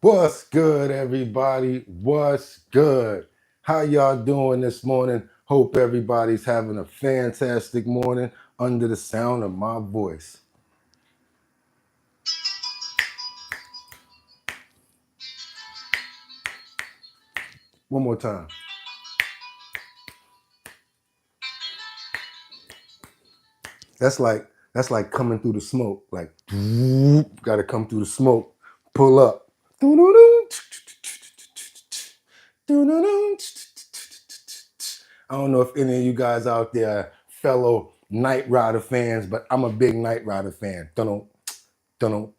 What's good, everybody? What's good? How y'all doing this morning? Hope everybody's having a fantastic morning under the sound of my voice. One more time. That's like coming through the smoke. Like, gotta come through the smoke. Pull up. I don't know if any of you guys out there are fellow Knight Rider fans, but I'm a big Knight Rider fan. Dunno, dunno,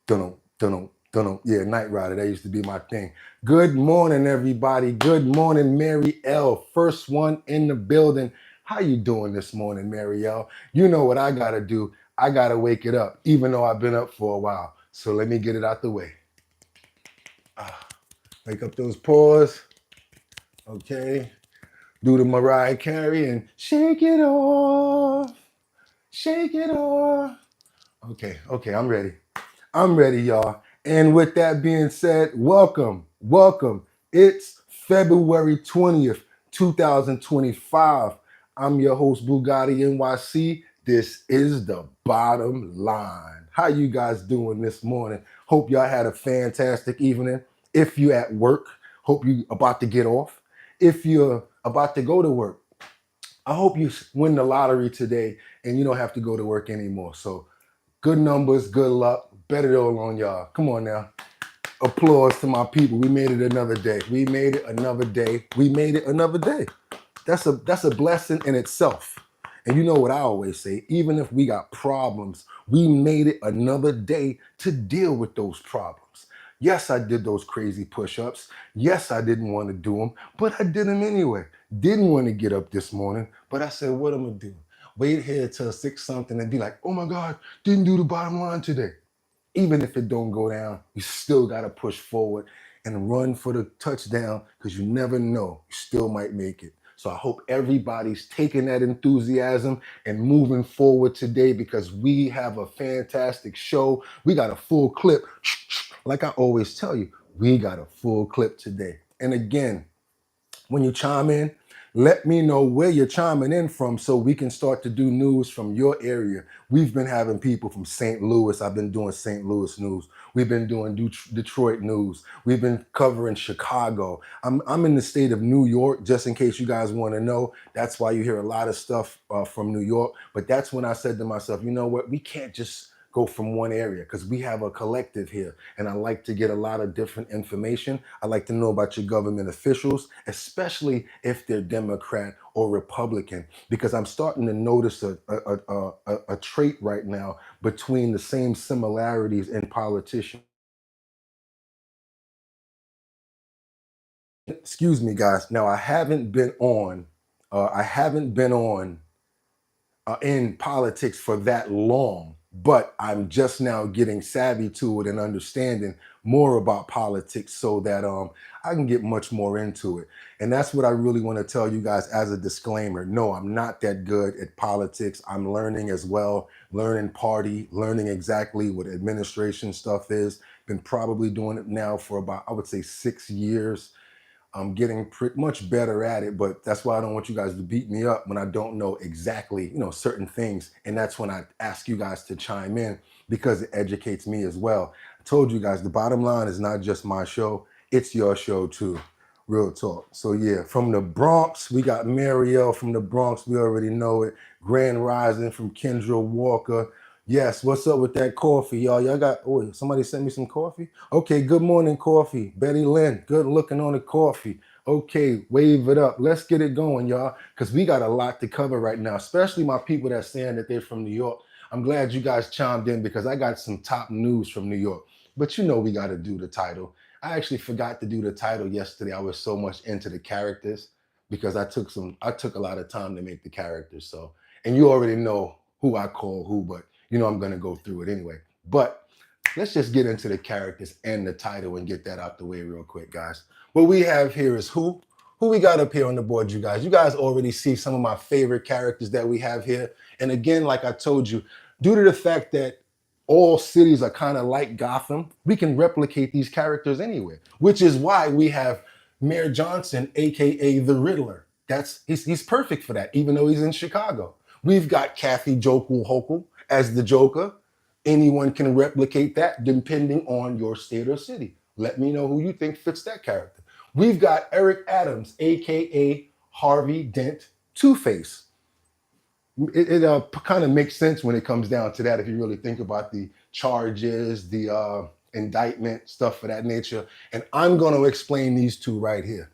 dunno, dunno, dunno. Yeah, Knight Rider. That used to be my thing. Good morning, everybody. Good morning, Mary L. First one in the building. How you doing this morning, Mary L? You know what I gotta do. I gotta wake it up, even though I've been up for a while. So let me get it out the way. Wake up those paws. Okay. Do the Mariah Carey and shake it off. Shake it off. Okay, I'm ready. I'm ready, y'all. And with that being said, welcome. It's February 20th, 2025. I'm your host, Bugatti NYC. This is the bottom line. How you guys doing this morning? Hope y'all had a fantastic evening. If you're at work, hope you about to get off. If you're about to go to work, I hope you win the lottery today and you don't have to go to work anymore. So good numbers, good luck, better all on y'all. Come on now. Applause to my people. We made it another day. We made it another day. We made it another day. That's a blessing in itself. And you know what I always say, even if we got problems, we made it another day to deal with those problems. Yes, I did those crazy push-ups. Yes, I didn't want to do them, but I did them anyway. Didn't want to get up this morning, but I said, what am I gonna do? Wait here till 6 something and be like, oh my God, didn't do the bottom line today. Even if it don't go down, you still got to push forward and run for the touchdown because you never know. You still might make it. So I hope everybody's taking that enthusiasm and moving forward today because we have a fantastic show. We got a full clip. Like I always tell you, we got a full clip today. And again, when you chime in, let me know where you're chiming in from so we can start to do news from your area. We've been having people from St. Louis. I've been doing St. Louis news. We've been doing Detroit news. We've been covering Chicago. I'm in the state of New York, just in case you guys want to know. That's why you hear a lot of stuff from New York. But that's when I said to myself, you know what? We can't just go from one area because we have a collective here and I like to get a lot of different information. I like to know about your government officials, especially if they're Democrat or Republican, because I'm starting to notice a trait right now between the same similarities in politicians. Excuse me, guys. Now I haven't been on in politics for that long, but I'm just now getting savvy to it and understanding more about politics so that I can get much more into it. And that's what I really want to tell you guys as a disclaimer. No, I'm not that good at politics. I'm learning as well, learning party, learning exactly what administration stuff is. Been probably doing it now for about, I would say, 6 years. I'm getting pretty much better at it, but that's why I don't want you guys to beat me up when I don't know exactly, certain things. And that's when I ask you guys to chime in because it educates me as well. I told you guys the bottom line is not just my show, it's your show too. Real talk. So yeah, from the Bronx, we got Marielle from the Bronx. We already know it. Grand Rising from Kendra Walker. Yes, what's up with that coffee, y'all? Y'all got, oh, somebody sent me some coffee? Okay, good morning, coffee. Betty Lynn, good looking on the coffee. Okay, wave it up. Let's get it going, y'all, because we got a lot to cover right now, especially my people that's saying that they're from New York. I'm glad you guys chimed in because I got some top news from New York. But we got to do the title. I actually forgot to do the title yesterday. I was so much into the characters because I took a lot of time to make the characters. So, and you already know who I call who, but I'm going to go through it anyway. But let's just get into the characters and the title and get that out the way real quick, guys. What we have here is who we got up here on the board, you guys. You guys already see some of my favorite characters that we have here. And again, like I told you, due to the fact that all cities are kind of like Gotham. We can replicate these characters anywhere, which is why we have Mayor Johnson, aka the Riddler. He's perfect for that, even though he's in Chicago. We've got Kathy Jokel Hochul as the Joker. Anyone can replicate that depending on your state or city. Let me know who you think fits that character. We've got Eric Adams, aka Harvey Dent Two-Face. It kind of makes sense when it comes down to that if you really think about the charges, the indictment, stuff of that nature. And I'm going to explain these two right here.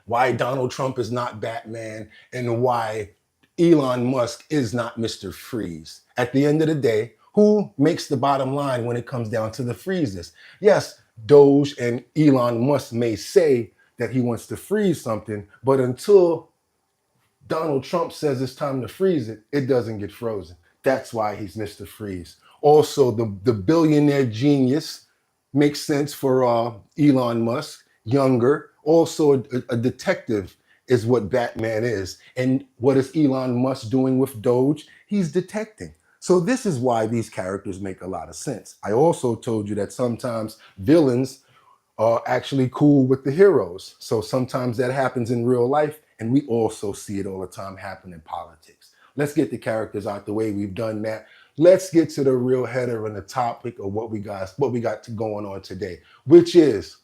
Why Donald Trump is not Batman and why Elon Musk is not Mr. Freeze. At the end of the day, who makes the bottom line when it comes down to the freezes? Yes, Doge and Elon Musk may say that he wants to freeze something, but until Donald Trump says it's time to freeze it, it doesn't get frozen. That's why he's Mr. Freeze. Also, the billionaire genius makes sense for Elon Musk, younger. Also, a detective is what Batman is. And what is Elon Musk doing with Doge? He's detecting. So this is why these characters make a lot of sense. I also told you that sometimes villains are actually cool with the heroes. So sometimes that happens in real life, and we also see it all the time happen in politics. Let's get the characters out the way. We've done that. Let's get to the real header and the topic of what we got going on today, which is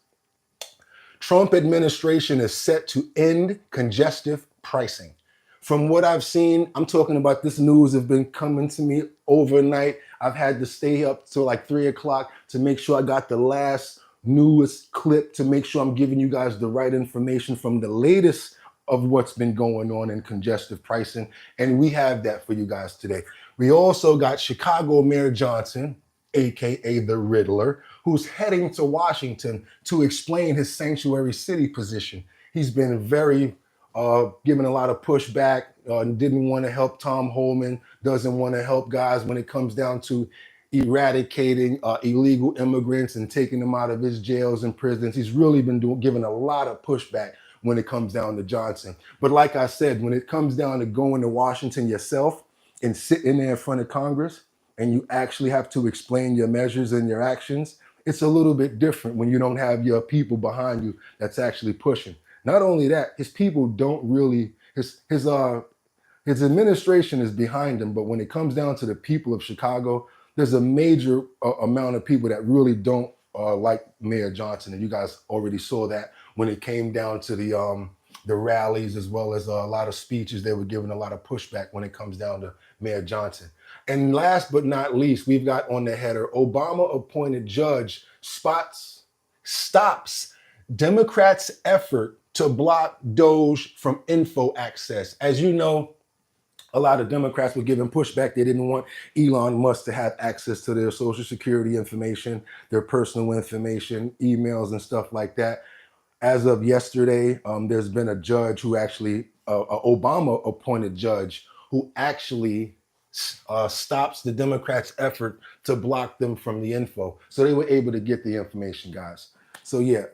Trump administration is set to end congestive pricing. From what I've seen, I'm talking about this news have been coming to me overnight. I've had to stay up till like 3 o'clock to make sure I got the last newest clip to make sure I'm giving you guys the right information from the latest of what's been going on in congestive pricing. And we have that for you guys today. We also got Chicago Mayor Johnson, aka the Riddler, who's heading to Washington to explain his sanctuary city position. He's been very given a lot of pushback, didn't want to help Tom Homan, doesn't want to help guys when it comes down to eradicating illegal immigrants and taking them out of his jails and prisons. He's really been giving a lot of pushback when it comes down to Johnson. But like I said, when it comes down to going to Washington yourself and sitting there in front of Congress and you actually have to explain your measures and your actions, it's a little bit different when you don't have your people behind you that's actually pushing. Not only that, his people don't really, his administration is behind him, but when it comes down to the people of Chicago, there's a major amount of people that really don't like Mayor Johnson, and you guys already saw that when it came down to the rallies as well as a lot of speeches. They were giving a lot of pushback when it comes down to Mayor Johnson. And last but not least, we've got on the header, Obama-appointed judge stops Democrats' effort to block Doge from info access. As you know, a lot of Democrats were giving pushback. They didn't want Elon Musk to have access to their social security information, their personal information, emails and stuff like that. As of yesterday, there's been a judge who actually, Obama-appointed judge, who actually stops the Democrats' effort to block them from the info. So they were able to get the information, guys. So yeah,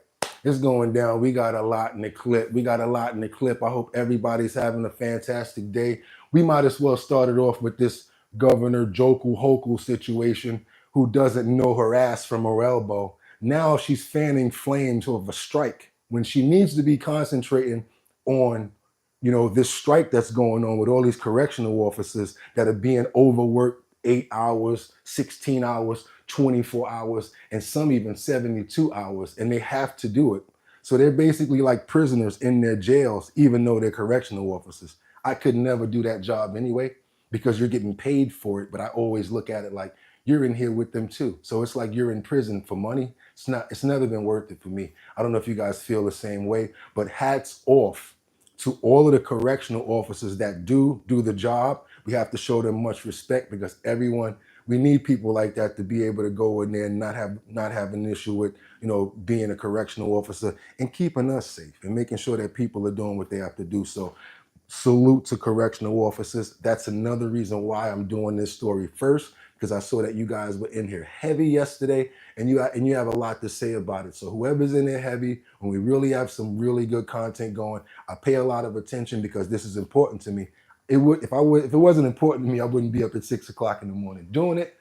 it's going down. We got a lot in the clip. I hope everybody's having a fantastic day. We might as well start it off with this Governor Jokel Hochul situation, who doesn't know her ass from her elbow. Now she's fanning flames of a strike when she needs to be concentrating on, this strike that's going on with all these correctional officers that are being overworked 8 hours, 16 hours, 24 hours, and some even 72 hours, and they have to do it. So they're basically like prisoners in their jails, even though they're correctional officers. I could never do that job anyway, because you're getting paid for it, but I always look at it like you're in here with them too. So it's like you're in prison for money. It's never been worth it for me. I don't know if you guys feel the same way, but hats off to all of the correctional officers that do the job. We have to show them much respect, because we need people like that to be able to go in there and not have an issue with, being a correctional officer and keeping us safe and making sure that people are doing what they have to do. So salute to correctional officers. That's another reason why I'm doing this story first, because I saw that you guys were in here heavy yesterday, and you have a lot to say about it. So whoever's in there heavy, when we really have some really good content going, I pay a lot of attention because this is important to me. If it wasn't important to me, I wouldn't be up at 6 o'clock in the morning doing it.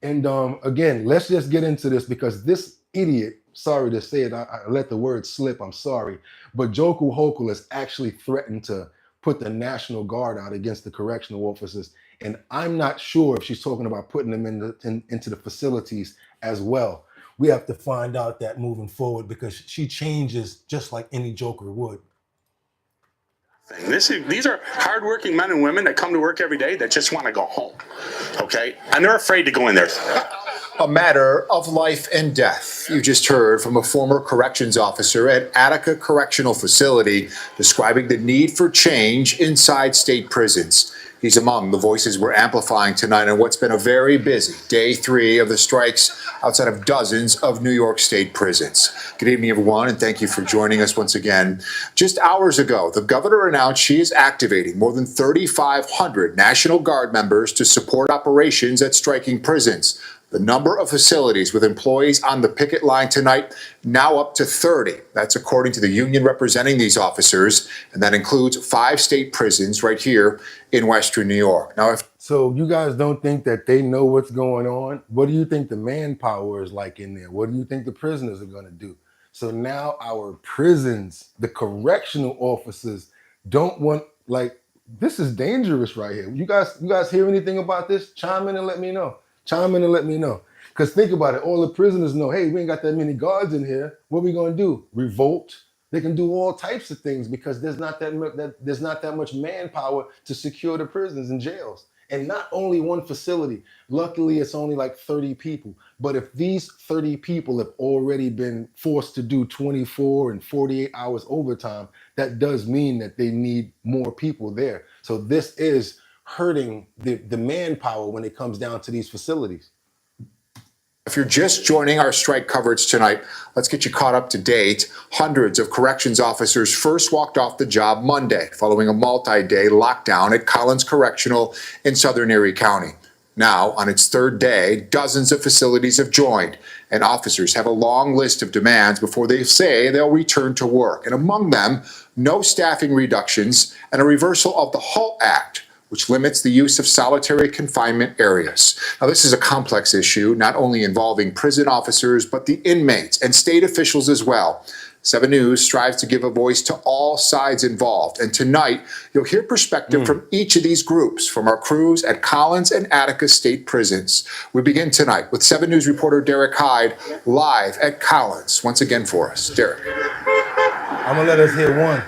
And again, let's just get into this because this idiot, sorry to say it, I let the word slip, I'm sorry, but Joku Hochul has actually threatened to put the National Guard out against the correctional officers. And I'm not sure if she's talking about putting them into the facilities as well. We have to find out that moving forward because she changes just like any Joker would. These are hardworking men and women that come to work every day that just want to go home, okay? And they're afraid to go in there. A matter of life and death. You just heard from a former corrections officer at Attica Correctional Facility describing the need for change inside state prisons. He's among the voices we're amplifying tonight on what's been a very busy day 3 of the strikes outside of dozens of New York State prisons. Good evening, everyone, and thank you for joining us once again. Just hours ago, the governor announced she is activating more than 3,500 National Guard members to support operations at striking prisons. The number of facilities with employees on the picket line tonight now up to 30. That's according to the union representing these officers, and that includes 5 state prisons right here in Western New York. Now, So you guys don't think that they know what's going on? What do you think the manpower is like in there? What do you think the prisoners are going to do? So now our prisons, the correctional officers don't want, like, this is dangerous right here. You guys hear anything about this? Chime in and let me know. Chime in and let me know. Because think about it, all the prisoners know, hey, we ain't got that many guards in here. What are we going to do? Revolt? They can do all types of things because there's not that much manpower to secure the prisons and jails. And not only one facility. Luckily, it's only like 30 people. But if these 30 people have already been forced to do 24 and 48 hours overtime, that does mean that they need more people there. So this is hurting the manpower when it comes down to these facilities. If you're just joining our strike coverage tonight, let's get you caught up to date. Hundreds of corrections officers first walked off the job Monday following a multi-day lockdown at Collins Correctional in Southern Erie County. Now, on its 3rd day, dozens of facilities have joined, and officers have a long list of demands before they say they'll return to work. And among them, no staffing reductions and a reversal of the HALT Act, which limits the use of solitary confinement areas. Now, this is a complex issue, not only involving prison officers, but the inmates and state officials as well. 7 News strives to give a voice to all sides involved. And tonight, you'll hear perspective from each of these groups, from our crews at Collins and Attica State Prisons. We begin tonight with 7 News reporter Derek Hyde, live at Collins. Once again for us, Derek. I'm going to let us hear one.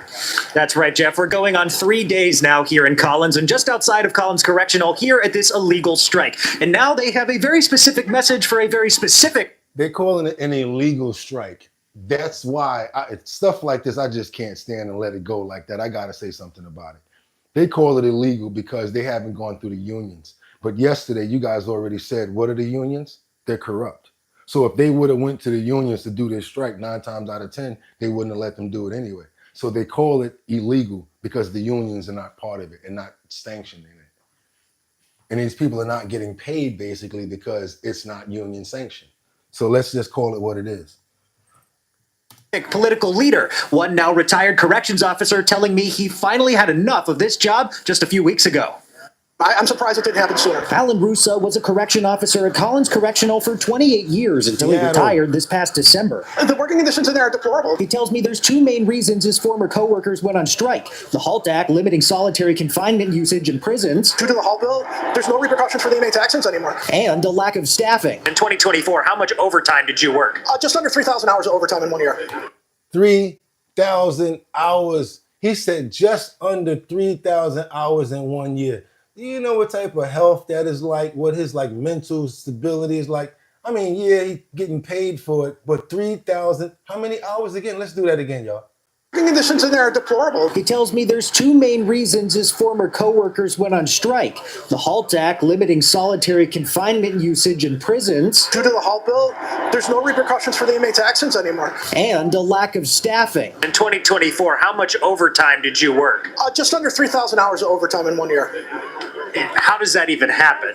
That's right, Jeff. We're going on 3 days now here in Collins and just outside of Collins Correctional here at this illegal strike. And now they have a very specific message for a very specific... They're calling it an illegal strike. That's why stuff like this, I just can't stand and let it go like that. I got to say something about it. They call it illegal because they haven't gone through the unions. But yesterday, you guys already said, what are the unions? They're corrupt. So if they would have went to the unions to do this strike 9 times out of 10, they wouldn't have let them do it anyway. So they call it illegal because the unions are not part of it and not sanctioning it. And these people are not getting paid basically because it's not union sanctioned. So let's just call it what it is. Political leader, one now retired corrections officer telling me he finally had enough of this job just a few weeks ago. I'm surprised it didn't happen sooner. Alan Russo was a correction officer at Collins Correctional for 28 years until he retired this past December. The working conditions in there are deplorable. He tells me there's 2 main reasons his former co-workers went on strike. The HALT Act limiting solitary confinement usage in prisons. Due to the HALT bill, there's no repercussions for the inmates' actions anymore. And a lack of staffing. In 2024, how much overtime did you work? Just under 3,000 hours of overtime in 1 year. 3,000 hours. He said just under 3,000 hours in 1 year. Do you know what type of health that is like? What his mental stability is like? I mean, yeah, he's getting paid for it, but 3,000, how many hours again? Let's do that again, y'all. Working conditions in there are deplorable. He tells me there's 2 main reasons his former co-workers went on strike. The HALT Act limiting solitary confinement usage in prisons. Due to the HALT bill, there's no repercussions for the inmates' actions anymore. And a lack of staffing. In 2024, how much overtime did you work? Just under 3,000 hours of overtime in 1 year. How does that even happen?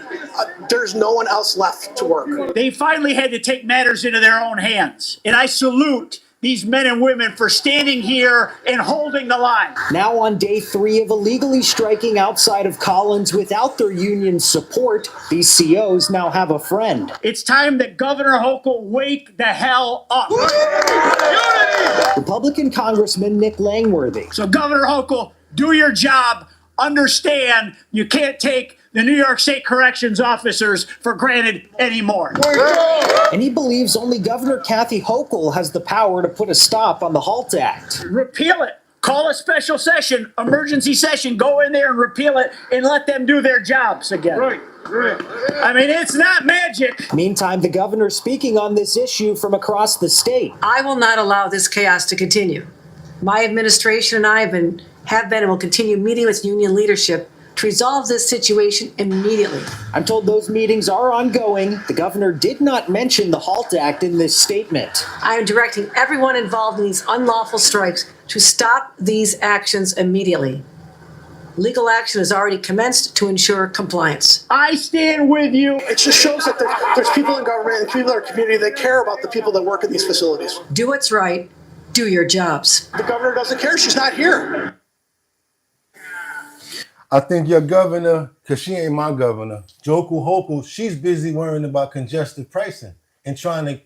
There's no one else left to work. They finally had to take matters into their own hands. And I salute these men and women for standing here and holding the line. Now on day 3 of illegally striking outside of Collins without their union's support, these COs now have a friend. It's time that Governor Hochul wake the hell up. Republican Congressman Nick Langworthy. So Governor Hochul, do your job. Understand you can't take the New York State Corrections officers for granted anymore. And he believes only Governor Kathy Hochul has the power to put a stop on the HALT Act. Repeal it. Call a special session, emergency session, go in there and repeal it and let them do their jobs again. Right. I mean, it's not magic. Meantime, the governor speaking on this issue from across the state. I will not allow this chaos to continue. My administration and I have been and will continue meeting with union leadership to resolve this situation immediately. I'm told those meetings are ongoing. The governor did not mention the HALT Act in this statement. I am directing everyone involved in these unlawful strikes to stop these actions immediately. Legal action has already commenced to ensure compliance. I stand with you. It just shows that there's people in government and people in our community that care about the people that work in these facilities. Do what's right. Do your jobs. The governor doesn't care. She's not here. I think your governor, because she ain't my governor, Joku Hochul, she's busy worrying about congestive pricing and trying to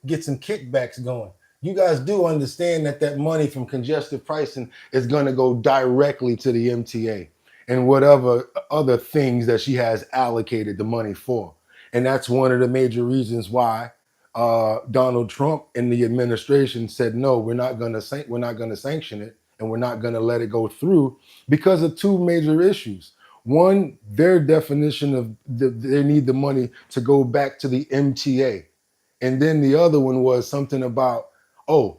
get some kickbacks going. You guys do understand that money from congestive pricing is going to go directly to the MTA and whatever other things that she has allocated the money for. And that's one of the major reasons why Donald Trump and the administration said, no, we're not going to sanction it. And we're not going to let it go through because of 2 major issues. One, their definition of they need the money to go back to the MTA. And then the other one was something about,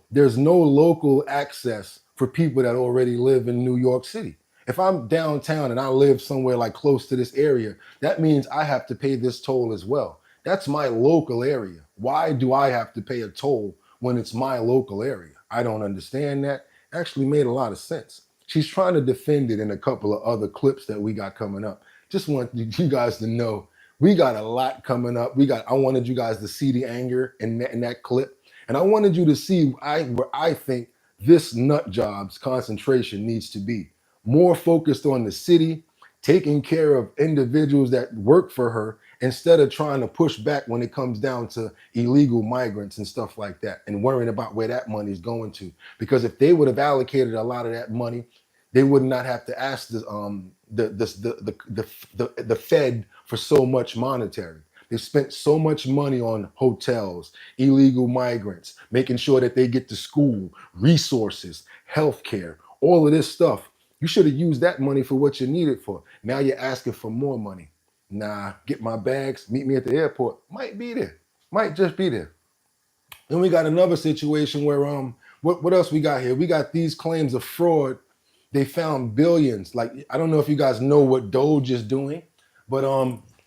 there's no local access for people that already live in New York City. If I'm downtown and I live somewhere like close to this area, that means I have to pay this toll as well. That's my local area. Why do I have to pay a toll when it's my local area? I don't understand that. Actually made a lot of sense. She's trying to defend it in a couple of other clips that we got coming up. Just want you guys to know we got a lot coming up. I wanted you guys to see the anger in that clip. And I wanted you to see where I think this nut job's concentration needs to be. More focused on the city, taking care of individuals that work for her instead of trying to push back when it comes down to illegal migrants and stuff like that and worrying about where that money is going to. Because if they would have allocated a lot of that money, they would not have to ask the Fed for so much monetary. They spent so much money on hotels, illegal migrants, making sure that they get to school, resources, healthcare, all of this stuff. You should have used that money for what you need it for. Now you're asking for more money. Nah, get my bags, meet me at the airport. Might be there. Might just be there. Then we got another situation where what else we got here? We got these claims of fraud. They found billions. Like, I don't know if you guys know what Doge is doing, but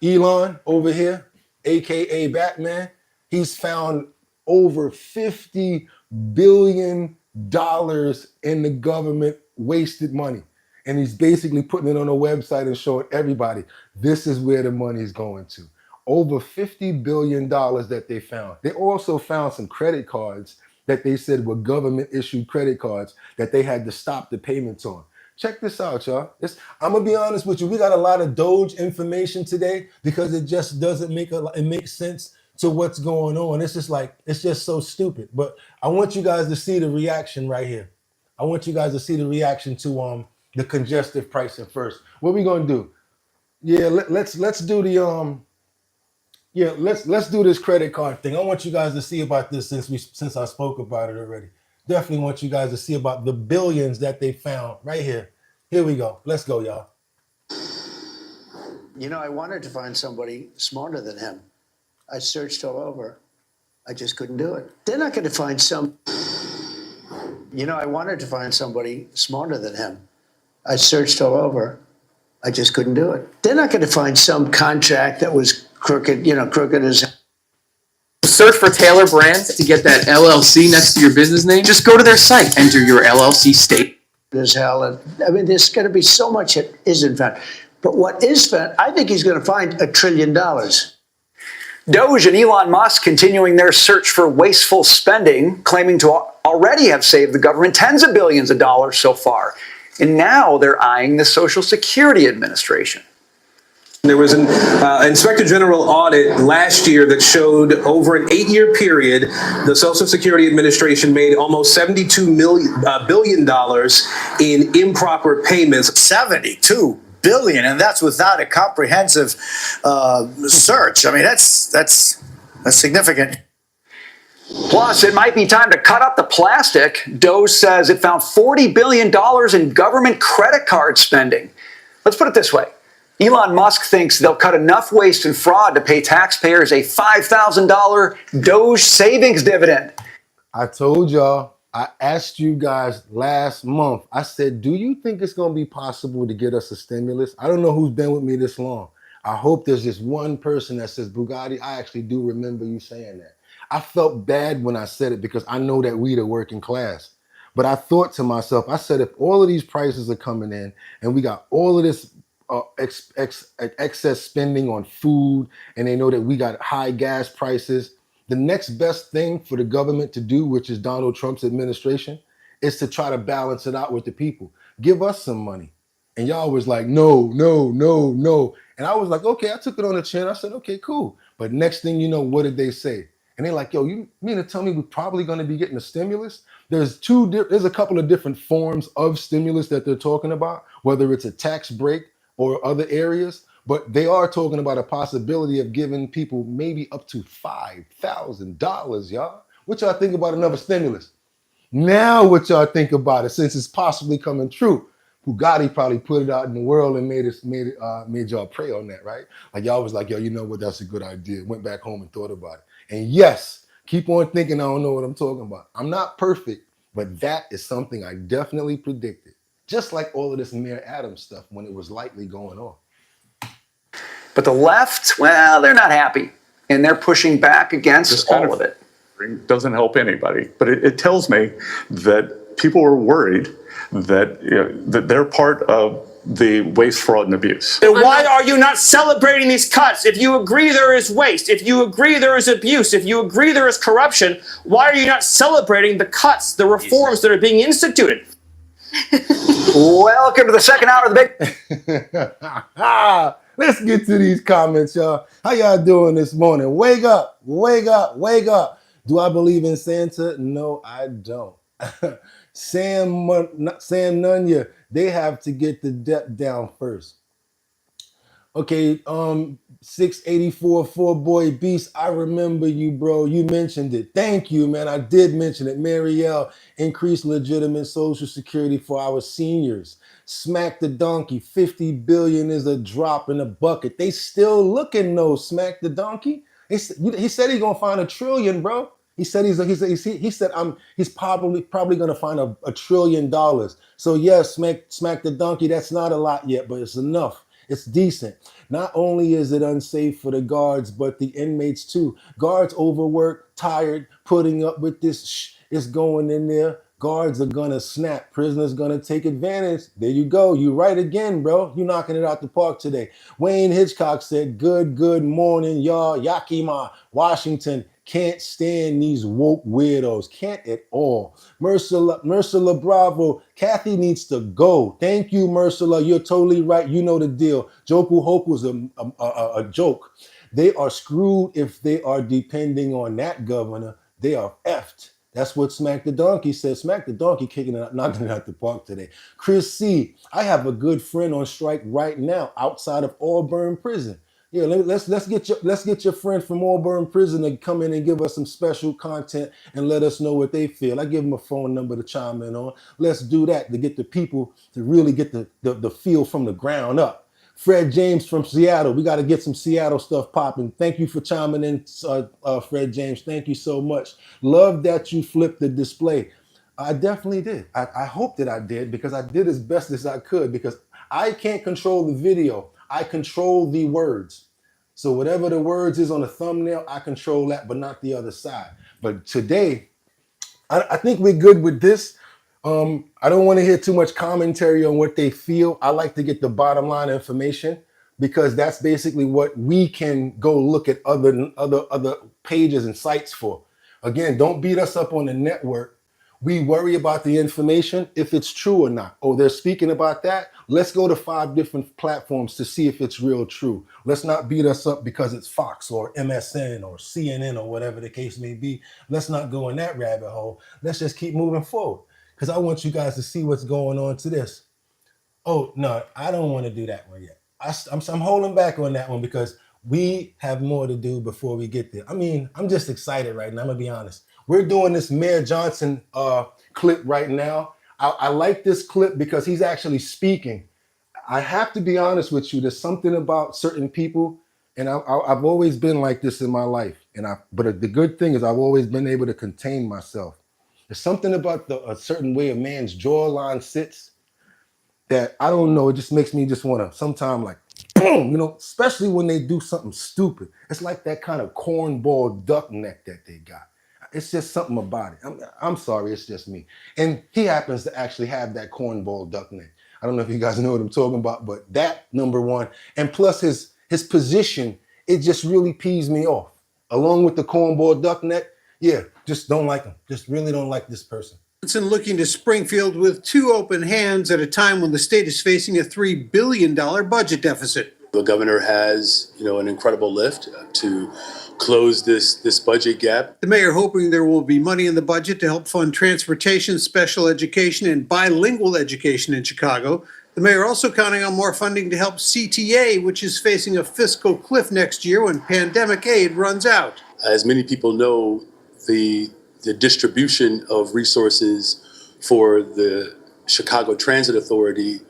Elon over here, aka Batman, he's found over $50 billion in the government wasted money. And he's basically putting it on a website and showing everybody, this is where the money is going to. Over $50 billion that they found. They also found some credit cards that they said were government issued credit cards that they had to stop the payments on. Check this out, y'all. I'm gonna be honest with you. We got a lot of Doge information today because it just doesn't make sense to what's going on. It's just so stupid. But I want you guys to see the reaction right here. I want you guys to see the reaction to the congestive pricing first. What we gonna do? Yeah, let's do the let's do this credit card thing. I want you guys to see about this since I spoke about it already. Definitely want you guys to see about the billions that they found right here. Here we go. Let's go, y'all. You know, I wanted to find somebody smarter than him. I searched all over. I just couldn't do it. They're not going to find I wanted to find somebody smarter than him. I searched all over. I just couldn't do it. They're not going to find some contract that was crooked, crooked as... Search for Taylor Brands to get that LLC next to your business name. Just go to their site, enter your LLC state. As hell. I mean, there's going to be so much that isn't found. But what is found, I think he's going to find $1 trillion. Doge and Elon Musk continuing their search for wasteful spending, claiming to already have saved the government tens of billions of dollars so far. And now they're eyeing the Social Security Administration. There was an Inspector General audit last year that showed over an 8-year period, the Social Security Administration made almost $72 billion in improper payments. 72 billion, and that's without a comprehensive search. I mean, that's significant. Plus, it might be time to cut up the plastic. Doge says it found $40 billion in government credit card spending. Let's put it this way. Elon Musk thinks they'll cut enough waste and fraud to pay taxpayers a $5,000 Doge savings dividend. I told y'all, I asked you guys last month, I said, do you think it's going to be possible to get us a stimulus? I don't know who's been with me this long. I hope there's just one person that says, Bugatti, I actually do remember you saying that. I felt bad when I said it because I know that we the working class. But I thought to myself, I said, if all of these prices are coming in and we got all of this excess spending on food, and they know that we got high gas prices, the next best thing for the government to do, which is Donald Trump's administration, is to try to balance it out with the people. Give us some money. And y'all was like, no, no, no, no. And I was like, okay, I took it on the chin. I said, okay, cool. But next thing you know, what did they say? And they're like, yo, you mean to tell me we're probably going to be getting a stimulus? There's a couple of different forms of stimulus that they're talking about, whether it's a tax break or other areas, but they are talking about a possibility of giving people maybe up to $5,000, y'all. What y'all think about another stimulus? Now what y'all think about it, since it's possibly coming true? Bugatti probably put it out in the world and made y'all pray on that, right? Like y'all was like, yo, you know what, that's a good idea. Went back home and thought about it. And yes, keep on thinking I don't know what I'm talking about. I'm not perfect, but that is something I definitely predicted. Just like all of this Mayor Adams stuff when it was likely going on. But the left, well, they're not happy. And they're pushing back against all of it. Doesn't help anybody. But it tells me that people are worried that, that they're part of the waste, fraud, and abuse. Then why are you not celebrating these cuts? If you agree there is waste, if you agree there is abuse, if you agree there is corruption, why are you not celebrating the cuts, the reforms that are being instituted? Welcome to the second hour of the big... Let's get to these comments, y'all. How y'all doing this morning? Wake up, wake up, wake up. Do I believe in Santa? No, I don't. Sam Nunya, they have to get the debt down first. Okay, 684 4-boy beast, I remember you, bro. You mentioned it. Thank you, man. I did mention it. Marielle, increased legitimate Social Security for our seniors. Smack the donkey. 50 billion is a drop in the bucket. They still looking though. Smack the donkey. He said he's gonna find $1 trillion, bro. He said he's probably gonna find $1 trillion. So yes, smack the donkey. That's not a lot yet, but it's enough. It's decent. Not only is it unsafe for the guards, but the inmates too. Guards overworked, tired, putting up with this it's going in there. Guards are gonna snap. Prisoners gonna take advantage. There you go. You right again, bro. You knocking it out the park today. Wayne Hitchcock said, good morning, y'all. Yakima, Washington. Can't stand these woke weirdos. Can't at all. Mercila Bravo. Kathy needs to go. Thank you, Mercila. You're totally right. You know the deal. Joku Hoku's a joke. They are screwed if they are depending on that governor. They are effed. That's what Smack the Donkey said. Smack the Donkey knocking it out the park today. Chris C. I have a good friend on strike right now outside of Auburn Prison. Yeah, let's get your friend from Auburn Prison to come in and give us some special content and let us know what they feel. I give them a phone number to chime in on. Let's do that to get the people to really get the feel from the ground up. Fred James from Seattle. We got to get some Seattle stuff popping. Thank you for chiming in, Fred James. Thank you so much. Love that you flipped the display. I definitely did. I hope that I did because I did as best as I could because I can't control the video. I control the words. So whatever the words is on the thumbnail, I control that, but not the other side. But today, I think we're good with this. I don't want to hear too much commentary on what they feel. I like to get the bottom line information. because that's basically what we can go look at other pages and sites for. Again, don't beat us up on the network. We worry about the information, if it's true or not. Oh, they're speaking about that. Let's go to 5 different platforms to see if it's real true. Let's not beat us up because it's Fox or MSN or CNN or whatever the case may be. Let's not go in that rabbit hole. Let's just keep moving forward, because I want you guys to see what's going on to this. Oh, no, I don't want to do that one yet. I'm holding back on that one because we have more to do before we get there. I mean, I'm just excited right now. I'm going to be honest. We're doing this Mayor Johnson clip right now. I like this clip because he's actually speaking. I have to be honest with you. There's something about certain people, and I've always been like this in my life. But the good thing is I've always been able to contain myself. There's something about a certain way a man's jawline sits that I don't know. It just makes me just want to sometimes like, boom, you know, especially when they do something stupid. It's like that kind of cornball duck neck that they got. It's just something about it. I'm sorry, it's just me. And he happens to actually have that cornball duck neck. I don't know if you guys know what I'm talking about, but that, number one, and plus his position, it just really pees me off. Along with the cornball duck neck, yeah, just don't like him. Just really don't like this person. Looking to Springfield with 2 open hands at a time when the state is facing a $3 billion budget deficit. The governor has, an incredible lift to close this budget gap. The mayor hoping there will be money in the budget to help fund transportation, special education, and bilingual education in Chicago. The mayor also counting on more funding to help CTA, which is facing a fiscal cliff next year when pandemic aid runs out. As many people know, the distribution of resources for the Chicago Transit Authority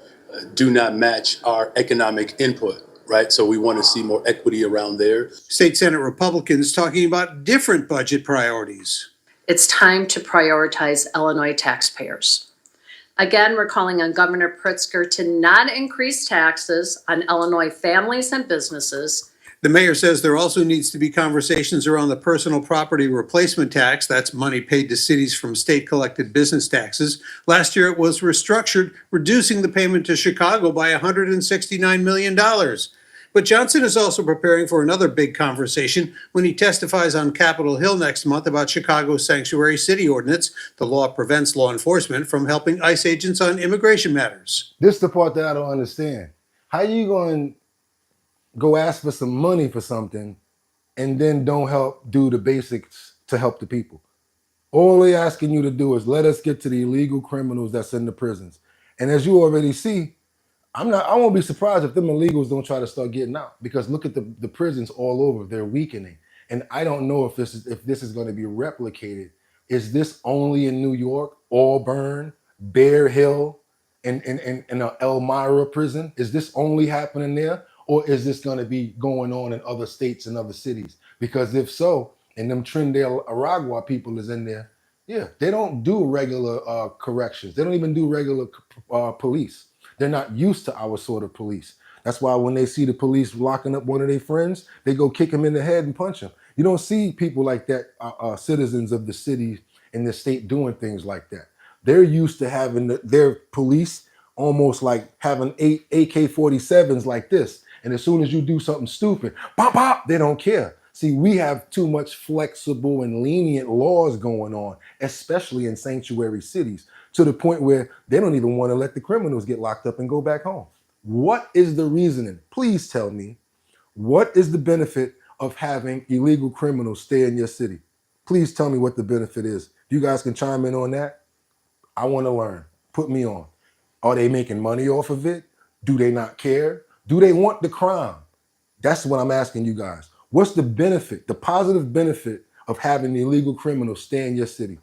do not match our economic input, right? So we want to see more equity around there. State Senate Republicans talking about different budget priorities. It's time to prioritize Illinois taxpayers. Again, we're calling on Governor Pritzker to not increase taxes on Illinois families and businesses. The mayor says there also needs to be conversations around the personal property replacement tax. That's money paid to cities from state-collected business taxes. Last year, it was restructured, reducing the payment to Chicago by $169 million. But Johnson is also preparing for another big conversation when he testifies on Capitol Hill next month about Chicago's sanctuary city ordinance. The law prevents law enforcement from helping ICE agents on immigration matters. This is the part that I don't understand. How you going to go ask for some money for something and then don't help do the basics to help the people? All they're asking you to do is let us get to the illegal criminals that's in the prisons. And as you already see, I won't be surprised if them illegals don't try to start getting out, because look at the prisons all over. They're weakening. And I don't know if this is going to be replicated. Is this only in New York, Auburn, Bear Hill, and Elmira prison? Is this only happening there? Or is this going to be going on in other states and other cities? Because if so, and them Trinidad Aragua people is in there, yeah, they don't do regular corrections. They don't even do regular police. They're not used to our sort of police. That's why when they see the police locking up one of their friends, they go kick him in the head and punch him. You don't see people like that, citizens of the city in the state doing things like that. They're used to having their police almost like having 8 AK-47s like this. And as soon as you do something stupid, pop, pop, they don't care. See, we have too much flexible and lenient laws going on, especially in sanctuary cities, to the point where they don't even want to let the criminals get locked up and go back home. What is the reasoning? Please tell me, what is the benefit of having illegal criminals stay in your city? Please tell me what the benefit is. You guys can chime in on that. I want to learn. Put me on. Are they making money off of it? Do they not care? Do they want the crime? That's what I'm asking you guys. What's the benefit, the positive benefit of having illegal criminals stay in your city?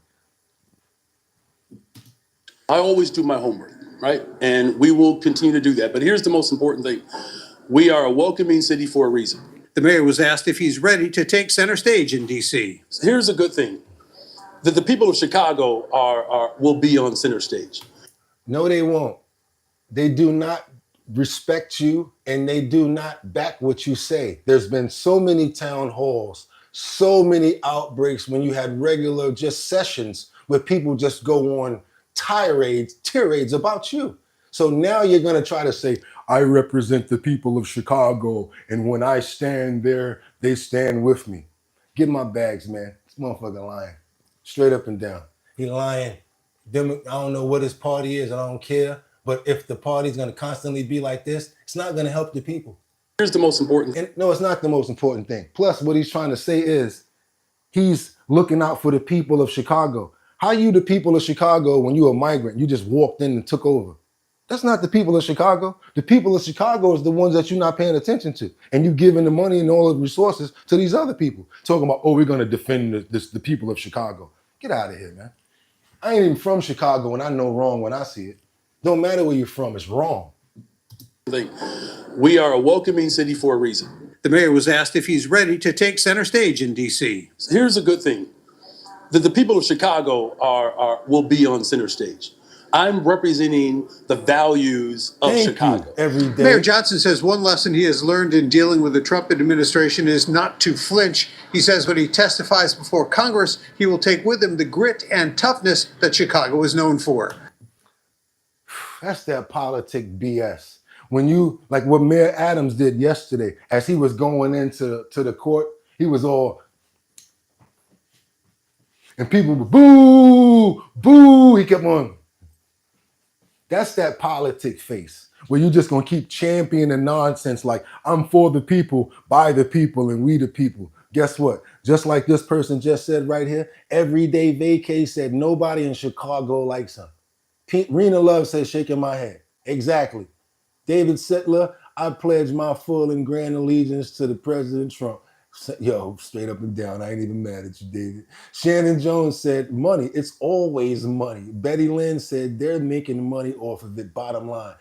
I always do my homework, right? And we will continue to do that. But here's the most important thing. We are a welcoming city for a reason. The mayor was asked if he's ready to take center stage in D.C. Here's a good thing, that the people of Chicago will be on center stage. No, they won't. They do not respect you, and they do not back what you say. There's been so many town halls, so many outbreaks when you had regular just sessions where people just go on tirades about you. So now you're going to try to say, I represent the people of Chicago, and when I stand there, they stand with me. Get my bags, man. This motherfucker lying. Straight up and down. He lying. I don't know what his party is, I don't care. But if the party's gonna constantly be like this, it's not gonna help the people. Here's the most important thing. No, it's not the most important thing. Plus, what he's trying to say is he's looking out for the people of Chicago. How you the people of Chicago when you a migrant? You just walked in and took over. That's not the people of Chicago. The people of Chicago is the ones that you're not paying attention to. And you giving the money and all the resources to these other people. Talking about, oh, we're going to defend the people of Chicago. Get out of here, man. I ain't even from Chicago and I know wrong when I see it. Don't matter where you're from, it's wrong. We are a welcoming city for a reason. The mayor was asked if he's ready to take center stage in D.C. Here's a good thing, that the people of Chicago will be on center stage. I'm representing the values of Chicago. Every day. Mayor Johnson says one lesson he has learned in dealing with the Trump administration is not to flinch. He says when he testifies before Congress, he will take with him the grit and toughness that Chicago is known for. That's that politic BS. When you, like what Mayor Adams did yesterday, as he was going into the court, he was all, and people were boo, boo. He kept on. That's that politic face where you're just going to keep championing nonsense like I'm for the people, by the people, and we the people. Guess what? Just like this person just said right here, Everyday Vacay said nobody in Chicago likes him. Rena Love says shaking my head. Exactly. David Settler, I pledge my full and grand allegiance to the President Trump. Yo, straight up and down. I ain't even mad at you, David. Shannon Jones said, money, it's always money. Betty Lynn said, they're making money off of it, bottom line.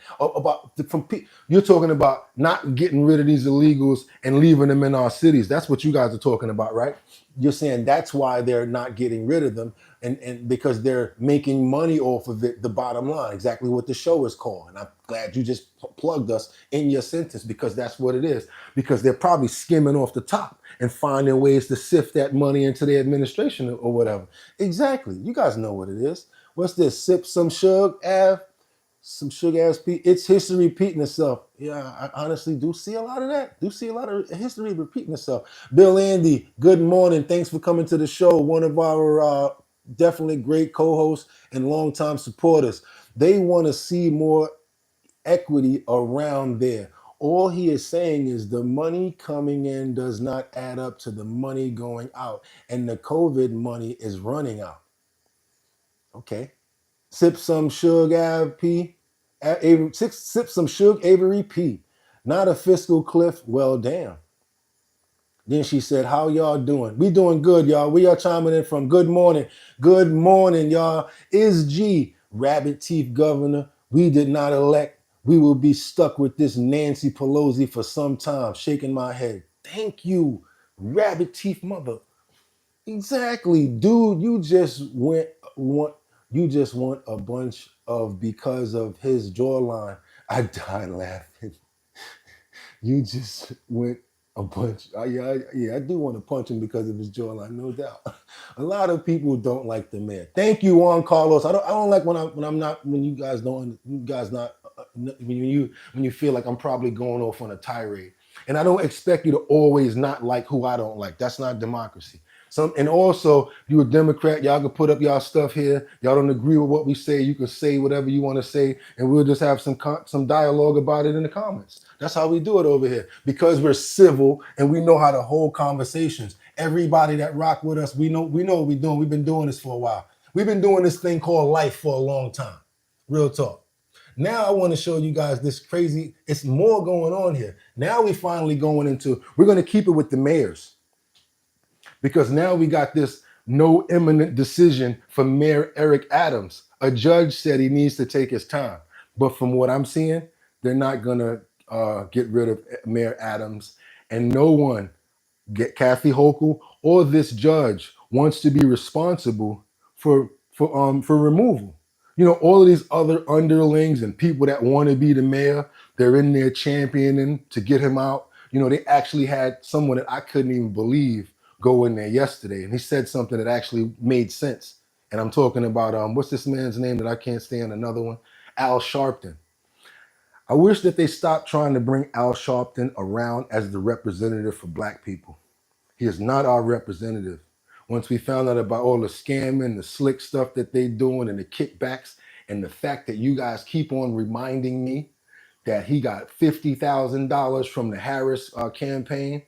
You're talking about not getting rid of these illegals and leaving them in our cities. That's what you guys are talking about, right? You're saying that's why they're not getting rid of them and because they're making money off of it, the bottom line, exactly what the show is called. And I'm glad you just plugged us in your sentence because that's what it is. Because they're probably skimming off the top and finding ways to sift that money into the administration or whatever. Exactly. You guys know what it is. What's this? Sip some Suge Ave, some Suge ass P. It's history repeating itself. Yeah, I honestly do see a lot of that. Do see a lot of history repeating itself. Bill Andy, good morning. Thanks for coming to the show. One of our definitely great co-hosts and longtime supporters. They want to see more equity around there. All he is saying is the money coming in does not add up to the money going out, and the COVID money is running out. Okay. Sip some Suge Ave P. Sip some Suge Avery P. Not a fiscal cliff. Well, damn. Then she said, how y'all doing? We doing good, y'all. We are chiming in from good morning. Good morning, y'all. Is G, rabbit teeth governor. We did not elect. We will be stuck with this Nancy Pelosi for some time. Shaking my head. Thank you, rabbit teeth mother. Exactly, dude. You just want a bunch of because of his jawline. I died laughing. You just went a bunch. Yeah, I do want to punch him because of his jawline, no doubt. A lot of people don't like the man. Thank you, Juan Carlos. I don't like when you guys when you feel like I'm probably going off on a tirade. And I don't expect you to always not like who I don't like. That's not democracy. And also, you a Democrat, y'all can put up y'all stuff here. Y'all don't agree with what we say. You can say whatever you want to say, and we'll just have some dialogue about it in the comments. That's how we do it over here because we're civil and we know how to hold conversations. Everybody that rock with us, we know what we're doing. We've been doing this for a while. We've been doing this thing called life for a long time. Real talk. Now I want to show you guys this crazy. It's more going on here. Now we finally going into. We're going to keep it with the mayors. Because now we got this no imminent decision for Mayor Eric Adams. A judge said he needs to take his time. But from what I'm seeing, they're not going to get rid of Mayor Adams. And no one, Kathy Hochul or this judge, wants to be responsible for removal. You know, all of these other underlings and people that want to be the mayor, they're in there championing to get him out. You know, they actually had someone that I couldn't even believe go in there yesterday, and he said something that actually made sense. And I'm talking about what's this man's name that I can't stand? Another one, Al Sharpton. I wish that they stopped trying to bring Al Sharpton around as the representative for black people. He is not our representative. Once we found out about all the scamming, the slick stuff that they doing and the kickbacks, and the fact that you guys keep on reminding me that he got $50,000 from the Harris campaign.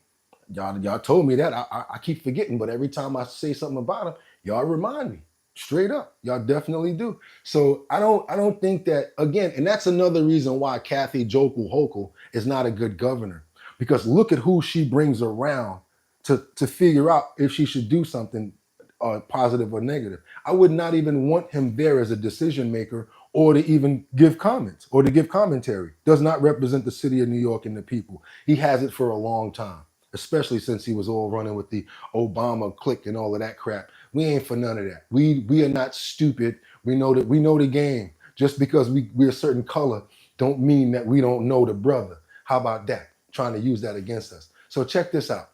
Y'all told me that. I keep forgetting, but every time I say something about him, y'all remind me. Straight up. Y'all definitely do. So I don't think that, again, and that's another reason why Kathy Hochul Hochul is not a good governor. Because look at who she brings around to figure out if she should do something positive or negative. I would not even want him there as a decision maker or to even give comments or to give commentary. Does not represent the city of New York and the people. He has it for a long time, especially since he was all running with the Obama clique and all of that crap. We ain't for none of that. We are not stupid. We know the game. Just because we're a certain color don't mean that we don't know the brother. How about that? Trying to use that against us. So check this out.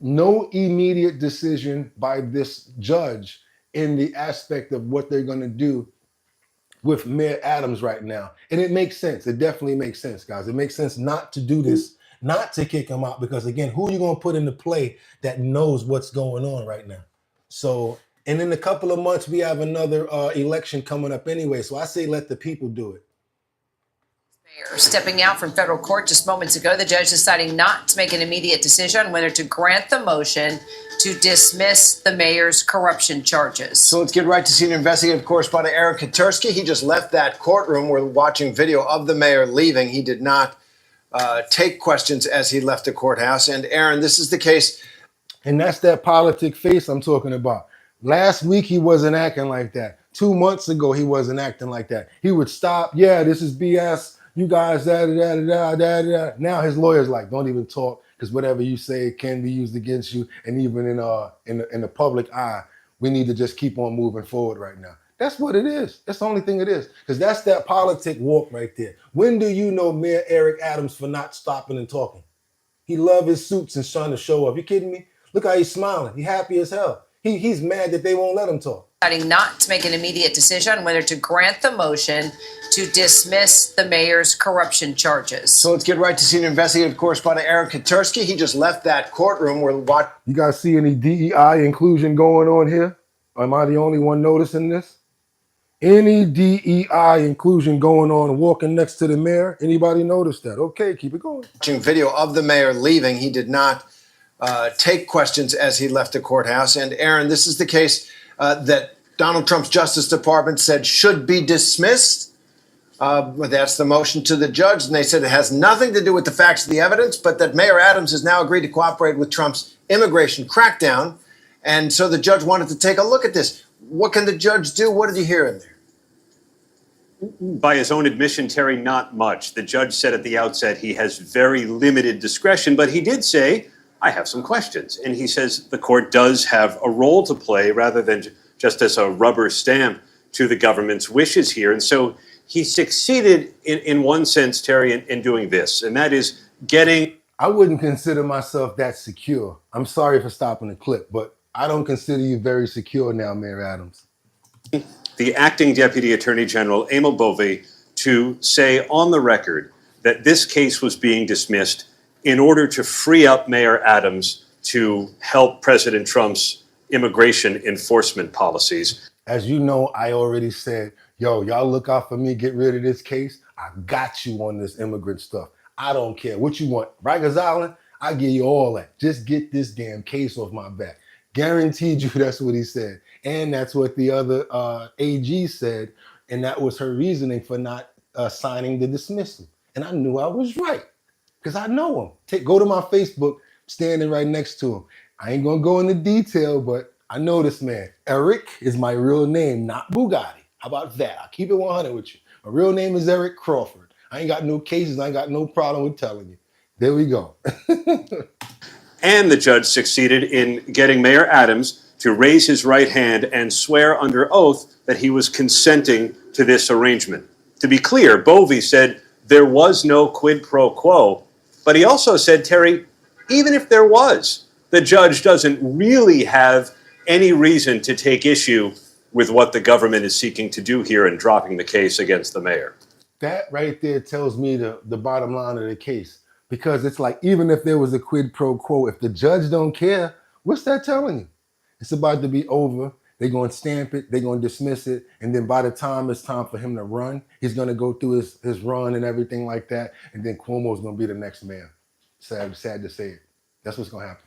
No immediate decision by this judge in the aspect of what they're going to do with Mayor Adams right now. And it makes sense. It definitely makes sense, guys. It makes sense not to do this, not to kick him out, because again, who are you going to put into play that knows what's going on right now? So, and in a couple of months, we have another election coming up anyway. So I say let the people do it. Stepping out from federal court just moments ago, the judge deciding not to make an immediate decision on whether to grant the motion to dismiss the mayor's corruption charges. So let's get right to senior investigative correspondent Aaron Katersky. He just left that courtroom. We're watching video of the mayor leaving. He did not take questions as he left the courthouse. And Aaron, this is the case. And that's that politic face I'm talking about. Last week, he wasn't acting like that. 2 months ago, he wasn't acting like that. He would stop. Yeah, this is BS. You guys, da. Now his lawyer's like, don't even talk, because whatever you say can be used against you. And even in the public eye, we need to just keep on moving forward right now. That's what it is. That's the only thing it is. Because that's that politic walk right there. When do you know Mayor Eric Adams for not stopping and talking? He loves his suits and trying to show up. You kidding me? Look how he's smiling. He's happy as hell. He's mad that they won't let him talk. Deciding not to make an immediate decision on whether to grant the motion to dismiss the mayor's corruption charges. So let's get right to senior investigative correspondent Aaron Katersky. He just left that courtroom. You guys see any DEI inclusion going on here? Am I the only one noticing this? Any DEI inclusion going on walking next to the mayor? Anybody notice that? Okay, keep it going. Watching video of the mayor leaving. He did not take questions as he left the courthouse. And Aaron, this is the case that Donald Trump's Justice Department said should be dismissed. That's the motion to the judge. And they said it has nothing to do with the facts of the evidence, but that Mayor Adams has now agreed to cooperate with Trump's immigration crackdown. And so the judge wanted to take a look at this. What can the judge do? What did you hear in there? By his own admission, Terry, not much. The judge said at the outset he has very limited discretion, but he did say, I have some questions. And he says the court does have a role to play rather than just as a rubber stamp to the government's wishes here. And so he succeeded in one sense, Terry, in doing this, and that is getting... I wouldn't consider myself that secure. I'm sorry for stopping the clip, but I don't consider you very secure now, Mayor Adams. The acting Deputy Attorney General, Emil Bovee, to say on the record that this case was being dismissed in order to free up Mayor Adams to help President Trump's immigration enforcement policies. As you know, I already said, yo, y'all look out for me, get rid of this case. I got you on this immigrant stuff. I don't care what you want. Rikers Island, I give you all that. Just get this damn case off my back. Guaranteed you that's what he said. And that's what the other AG said. And that was her reasoning for not signing the dismissal. And I knew I was right because I know him. Go to my Facebook, standing right next to him. I ain't gonna go into detail, but I know this man. Eric is my real name, not Bugatti. How about that? I'll keep it 100 with you. My real name is Eric Crawford. I ain't got no cases. I ain't got no problem with telling you. There we go. And the judge succeeded in getting Mayor Adams to raise his right hand and swear under oath that he was consenting to this arrangement. To be clear, Bovee said there was no quid pro quo, but he also said, Terry, even if there was, the judge doesn't really have any reason to take issue with what the government is seeking to do here in dropping the case against the mayor. That right there tells me the bottom line of the case. Because it's like, even if there was a quid pro quo, if the judge don't care, what's that telling you? It's about to be over. They're going to stamp it. They're going to dismiss it. And then by the time it's time for him to run, he's going to go through his run and everything like that. And then Cuomo's going to be the next mayor. Sad to say it. That's what's going to happen.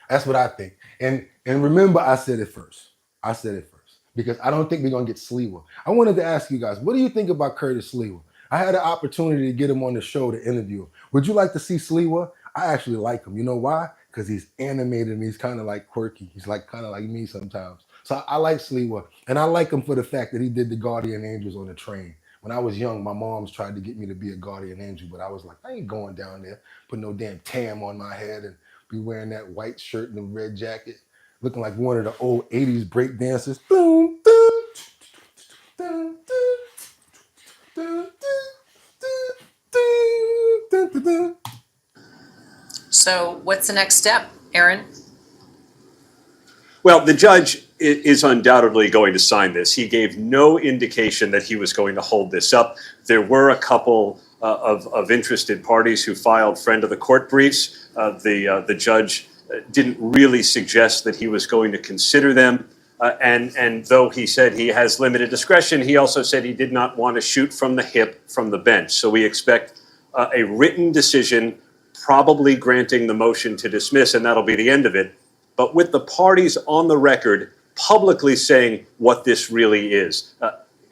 That's what I think. And remember, I said it first. I said it first. Because I don't think we're going to get Sliwa. I wanted to ask you guys, what do you think about Curtis Sliwa? I had an opportunity to get him on the show to interview him. Would you like to see Sliwa? I actually like him. You know why? Because he's animated and he's kind of like quirky. He's like kind of like me sometimes. So I like Sliwa. And I like him for the fact that he did the Guardian Angels on the train. When I was young, my mom's tried to get me to be a guardian angel, but I was like, I ain't going down there, put no damn tam on my head and be wearing that white shirt and the red jacket, looking like one of the old 80s break dancers. Boom, boom, boom, boom, boom. So what's the next step, Aaron? Well, the judge is undoubtedly going to sign this. He gave no indication that he was going to hold this up. There were a couple of interested parties who filed friend of the court briefs. The judge didn't really suggest that he was going to consider them. And though he said he has limited discretion, he also said he did not want to shoot from the hip from the bench. So we expect a written decision, probably granting the motion to dismiss, and that'll be the end of it. But with the parties on the record publicly saying what this really is.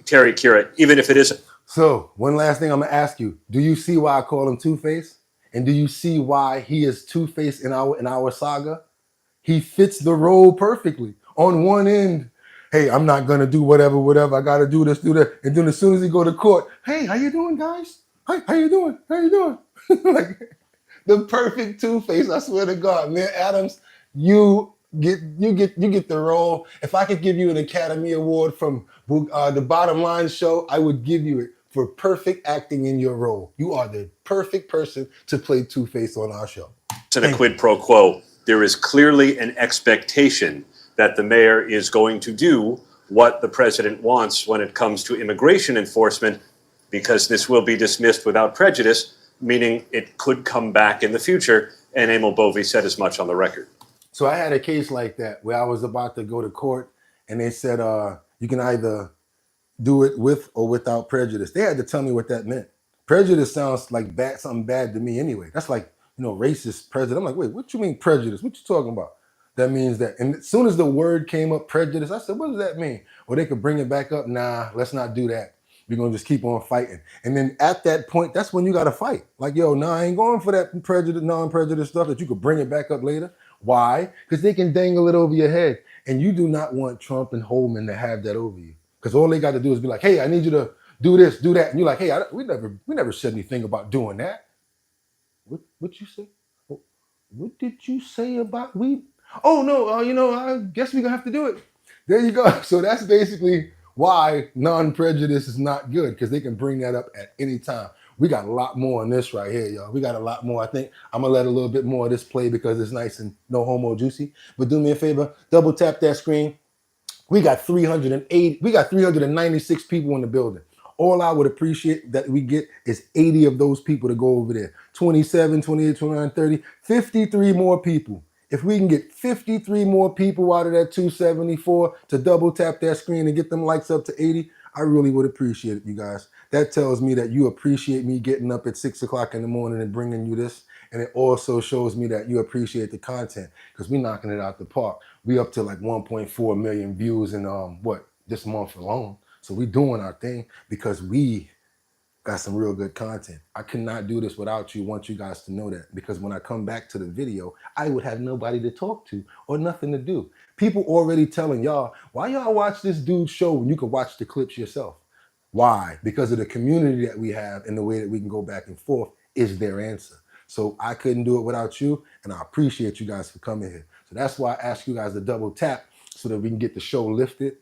Terry, Kira, even if it isn't. So one last thing I'm gonna ask you. Do you see why I call him Two-Face? And do you see why he is Two-Face in our saga? He fits the role perfectly. On one end, hey, I'm not gonna do whatever, I gotta do this, do that. And then as soon as he go to court, hey, how you doing, guys? Hi, how you doing? How you doing? Like the perfect Two-Face, I swear to God. Man, Adams, you get the role. If I could give you an Academy Award from the Bottom Line show, I would give you it for perfect acting in your role. You are the perfect person to play Two-Face on our show. And a quid pro quo. There is clearly an expectation that the mayor is going to do what the president wants when it comes to immigration enforcement, because this will be dismissed without prejudice, meaning it could come back in the future. And Emil Bovee said as much on the record. So I had a case like that where I was about to go to court and they said, you can either do it with or without prejudice. They had to tell me what that meant. Prejudice sounds like something bad to me anyway. That's like, racist prejudice. I'm like, wait, what you mean prejudice? What you talking about? That means that. And as soon as the word came up, prejudice, I said, what does that mean? Or they could bring it back up. Nah, let's not do that. We're going to just keep on fighting. And then at that point, that's when you got to fight. Like, yo, nah, I ain't going for that prejudice, non-prejudice stuff that you could bring it back up later. Why? Because they can dangle it over your head. And you do not want Trump and Holman to have that over you. Because all they got to do is be like, hey, I need you to do this, do that. And you're like, hey, we never said anything about doing that. What you say? What did you say about we? Oh, no, I guess we're going to have to do it. There you go. So that's basically why non-prejudice is not good, because they can bring that up at any time. We got a lot more on this right here, y'all. We got a lot more. I think I'm going to let a little bit more of this play because it's nice and no homo juicy. But do me a favor, double tap that screen. We got 396 people in the building. All I would appreciate that we get is 80 of those people to go over there. 27, 28, 29, 30, 53 more people. If we can get 53 more people out of that 274 to double tap that screen and get them likes up to 80, I really would appreciate it, you guys. That tells me that you appreciate me getting up at 6 o'clock in the morning and bringing you this. And it also shows me that you appreciate the content, because we're knocking it out the park. We up to like 1.4 million views in this month alone. So we doing our thing because we got some real good content. I could not do this without you. Want you guys to know that, because when I come back to the video, I would have nobody to talk to or nothing to do. People already telling y'all, why y'all watch this dude's show when you could watch the clips yourself? Why? Because of the community that we have and the way that we can go back and forth is their answer. So I couldn't do it without you, and I appreciate you guys for coming here. So that's why I ask you guys to double tap so that we can get the show lifted.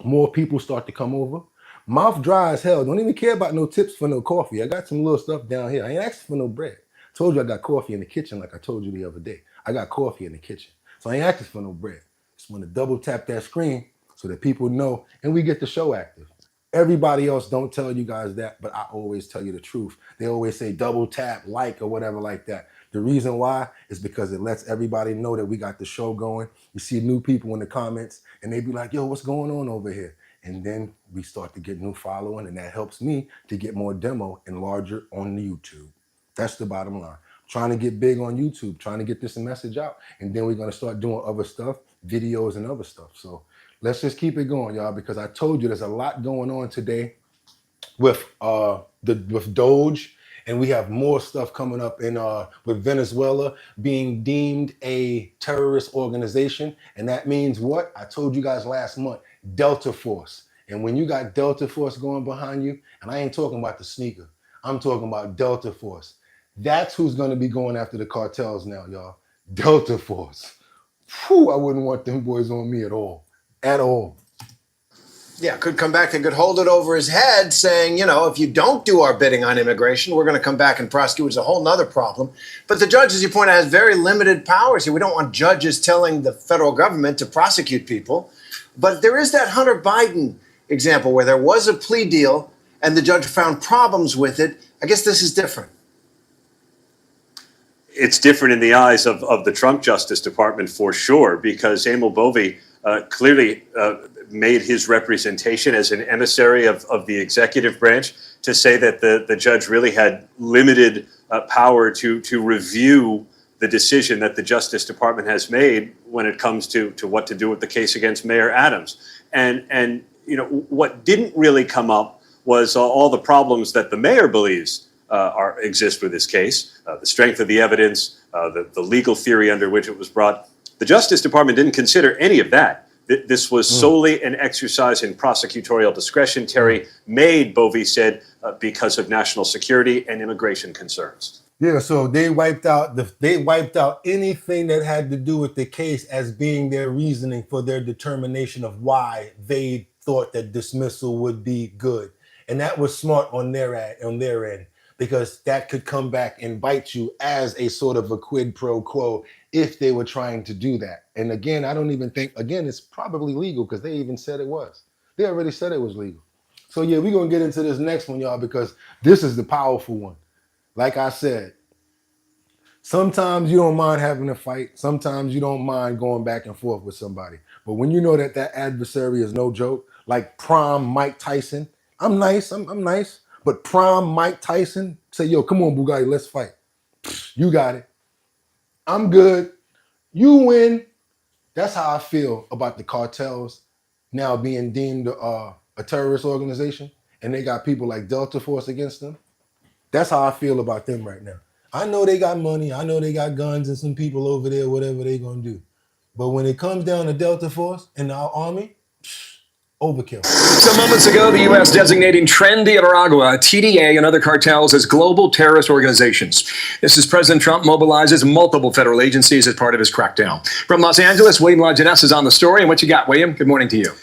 More people start to come over. Mouth dry as hell. Don't even care about no tips for no coffee. I got some little stuff down here. I ain't asking for no bread. Told you I got coffee in the kitchen like I told you the other day. I got coffee in the kitchen. So I ain't asking for no bread. Just want to double tap that screen so that people know and we get the show active. Everybody else don't tell you guys that, but I always tell you the truth. They always say double tap, like, or whatever like that. The reason why is because it lets everybody know that we got the show going. You see new people in the comments and they be like, yo, what's going on over here? And then we start to get new following, and that helps me to get more demo and larger on YouTube. That's the bottom line. Trying to get big on YouTube, trying to get this message out. And then we're going to start doing other stuff, videos and other stuff. So let's just keep it going, y'all, because I told you there's a lot going on today with with Doge, and we have more stuff coming up in with Venezuela being deemed a terrorist organization. And that means what? I told you guys last month, Delta Force. And when you got Delta Force going behind you, and I ain't talking about the sneaker, I'm talking about Delta Force. That's who's going to be going after the cartels now, y'all. Delta Force. Whew, I wouldn't want them boys on me at all. At all. Yeah, could come back and could hold it over his head saying, you know, if you don't do our bidding on immigration, we're going to come back and prosecute, which is a whole nother problem. But the judge, as you point out, has very limited powers here. We don't want judges telling the federal government to prosecute people. But there is that Hunter Biden example where there was a plea deal and the judge found problems with it. I guess this is different. It's different in the eyes of the Trump Justice Department for sure, because Emil Bovee clearly made his representation as an emissary of the executive branch to say that the judge really had limited power to review the decision that the Justice Department has made when it comes to what to do with the case against Mayor Adams. And you know, what didn't really come up was all the problems that the mayor believes exist with this case, the strength of the evidence, the legal theory under which it was brought. The Justice Department didn't consider any of that. This was solely an exercise in prosecutorial discretion, Terry, made, Bovee said, because of national security and immigration concerns. Yeah, so they wiped out anything that had to do with the case as being their reasoning for their determination of why they thought that dismissal would be good. And that was smart on their end, because that could come back and bite you as a sort of a quid pro quo if they were trying to do that. And again, I don't even think, again, it's probably legal because they even said it was. They already said it was legal. So yeah, we're going to get into this next one, y'all, because this is the powerful one. Like I said, sometimes you don't mind having a fight. Sometimes you don't mind going back and forth with somebody. But when you know that that adversary is no joke, like prime Mike Tyson, I'm nice. But prime Mike Tyson say, yo, come on, Bugatti, let's fight. You got it. I'm good. You win. That's how I feel about the cartels now being deemed a terrorist organization, and they got people like Delta Force against them. That's how I feel about them right now. I know they got money. I know they got guns and some people over there, whatever they gonna do. But when it comes down to Delta Force and our army, overkill. Some moments ago, the U.S. designating Tren de Aragua, TDA, and other cartels as global terrorist organizations. This is President Trump mobilizes multiple federal agencies as part of his crackdown. From Los Angeles, William Lajeunesse is on the story. And what you got, William? Good morning to you.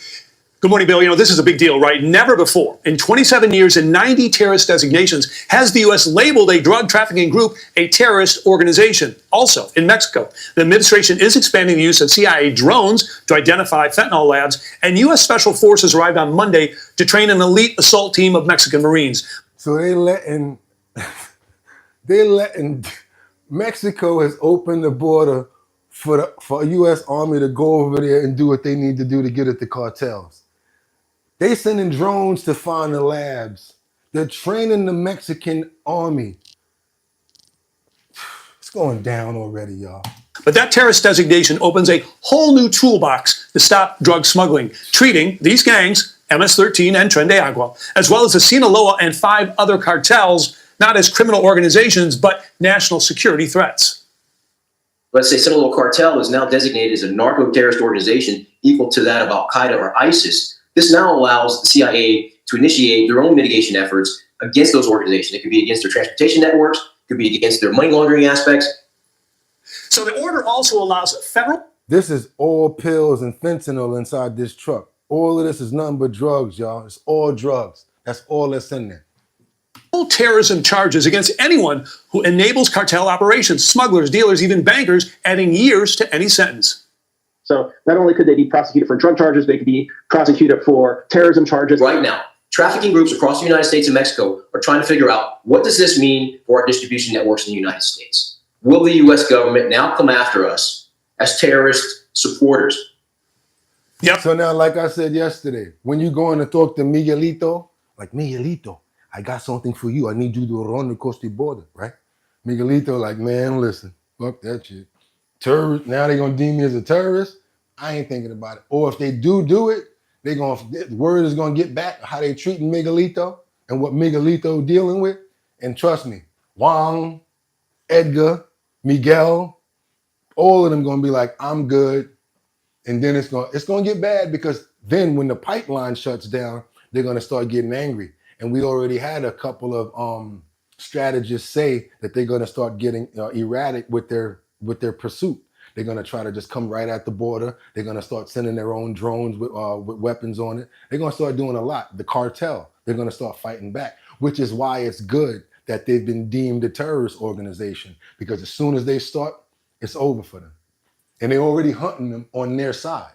Good morning, Bill. You know, this is a big deal, right? Never before, in 27 years and 90 terrorist designations, has the U.S. labeled a drug trafficking group a terrorist organization. Also, in Mexico, the administration is expanding the use of CIA drones to identify fentanyl labs, and U.S. Special Forces arrived on Monday to train an elite assault team of Mexican Marines. So they letting Mexico has opened the border for U.S. Army to go over there and do what they need to do to get at the cartels. They sending drones to find the labs. They're training the Mexican army. It's going down already, y'all. But that terrorist designation opens a whole new toolbox to stop drug smuggling, treating these gangs, MS-13 and Tren de Agua, as well as the Sinaloa and 5 other cartels, not as criminal organizations, but national security threats. Let's say Sinaloa cartel is now designated as a narco-terrorist organization equal to that of Al-Qaeda or ISIS. This now allows the CIA to initiate their own mitigation efforts against those organizations. It could be against their transportation networks, it could be against their money laundering aspects. So the order also allows federal... This is all pills and fentanyl inside this truck. All of this is nothing but drugs, y'all. It's all drugs. That's all that's in there. Terrorism charges against anyone who enables cartel operations, smugglers, dealers, even bankers, adding years to any sentence. So not only could they be prosecuted for drug charges, they could be prosecuted for terrorism charges. Right now, Trafficking groups across the United States and Mexico are trying to figure out, what does this mean for our distribution networks in the United States? Will the U.S. government now come after us as terrorist supporters? Yep. So now, like I said yesterday, when you go in to talk to Miguelito, like, Miguelito, I got something for you. I need you to run across the border, right? Miguelito, like, man, listen, fuck that shit. Terrorist, now they're gonna deem me as a terrorist. I ain't thinking about it. Or if they do it, the word is gonna get back how they treating Miguelito and what Miguelito dealing with. And trust me, Juan, Edgar, Miguel, all of them gonna be like, I'm good. And then it's gonna get bad, because then when the pipeline shuts down, they're gonna start getting angry. And we already had a couple of strategists say that they're gonna start getting erratic with their pursuit. They're gonna try to just come right at the border. They're gonna start sending their own drones with weapons on it. They're gonna start doing a lot. The cartel, they're gonna start fighting back, which is why it's good that they've been deemed a terrorist organization, because as soon as they start, it's over for them. And they're already hunting them on their side.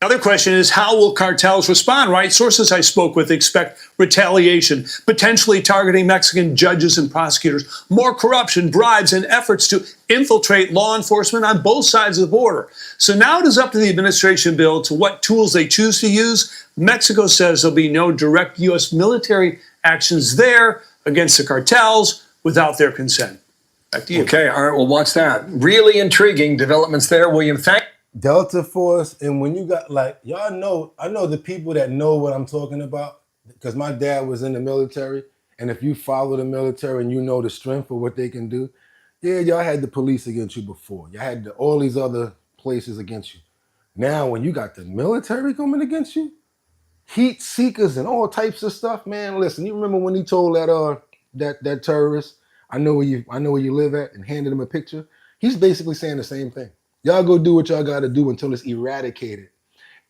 Another question is, how will cartels respond, right? Sources I spoke with expect retaliation, potentially targeting Mexican judges and prosecutors, more corruption, bribes, and efforts to infiltrate law enforcement on both sides of the border. So now it is up to the administration, Bill, to what tools they choose to use. Mexico says there'll be no direct U.S. military actions there against the cartels without their consent. Back to you. Okay, all right, well, watch that. Really intriguing developments there, William. Thank Delta Force, and when you got, like, y'all know, I know the people that know what I'm talking about, because my dad was in the military, and if you follow the military and you know the strength of what they can do, yeah, y'all had the police against you before. Y'all had all these other places against you. Now, when you got the military coming against you, heat seekers and all types of stuff, man, listen, you remember when he told that terrorist, I know where you live at, and handed him a picture? He's basically saying the same thing. Y'all go do what y'all got to do until it's eradicated.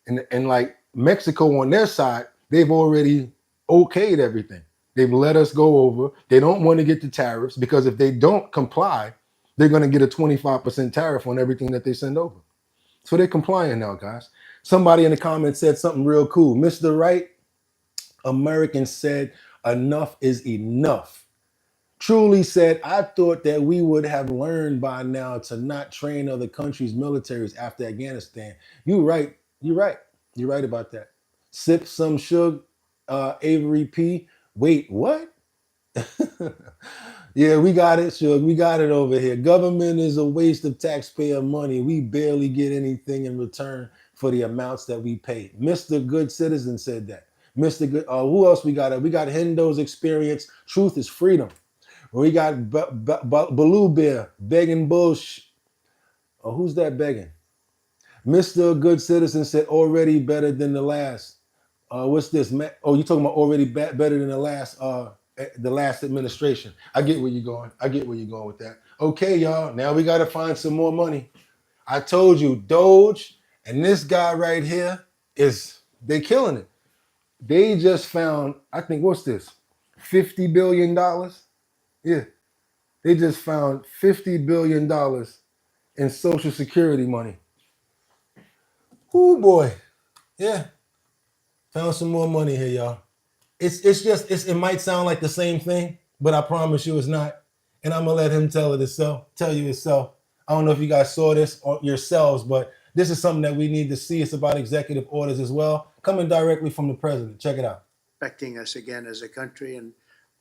And like Mexico on their side, they've already okayed everything. They've let us go over. They don't want to get the tariffs, because if they don't comply, they're going to get a 25% tariff on everything that they send over. So they're complying now, guys. Somebody in the comments said something real cool. Mr. Right, Americans said enough is enough. Truly said, I thought that we would have learned by now to not train other countries' militaries after Afghanistan. You're right. You're right about that. Sip some sugar, Avery P. Wait, what? Yeah, we got it, Suge. We got it over here. Government is a waste of taxpayer money. We barely get anything in return for the amounts that we pay. Mr. Good Citizen said that. Mr. Good, who else we got? We got Hendo's Experience. Truth is freedom. We got Baloo Bear begging bullshit. Oh, who's that begging? Mr. Good Citizen said already better than the last. What's this? Oh, you talking about already better than the last administration. I get where you're going. I get where you're going with that. Okay, y'all. Now we got to find some more money. I told you, Doge and this guy right here they killing it. They just found, I think, what's this? $50 billion? Yeah, they just found $50 billion in Social Security money. Oh boy, yeah, found some more money here, y'all. It might sound like the same thing, but I promise you it's not. And I'm gonna let him tell you itself. I don't know if you guys saw this yourselves, but this is something that we need to see. It's about executive orders as well, coming directly from the president. Check it out. Affecting us again as a country and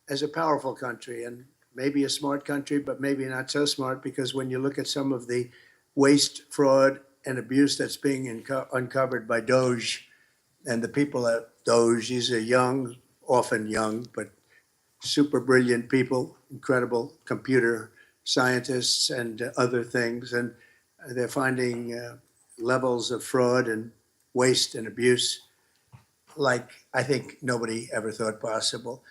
as a powerful country, and maybe a smart country, but maybe not so smart, because when you look at some of the waste, fraud, and abuse that's being uncovered by Doge and the people at Doge, these are young, often young, but super brilliant people, incredible computer scientists and other things. And they're finding levels of fraud and waste and abuse like I think nobody ever thought possible.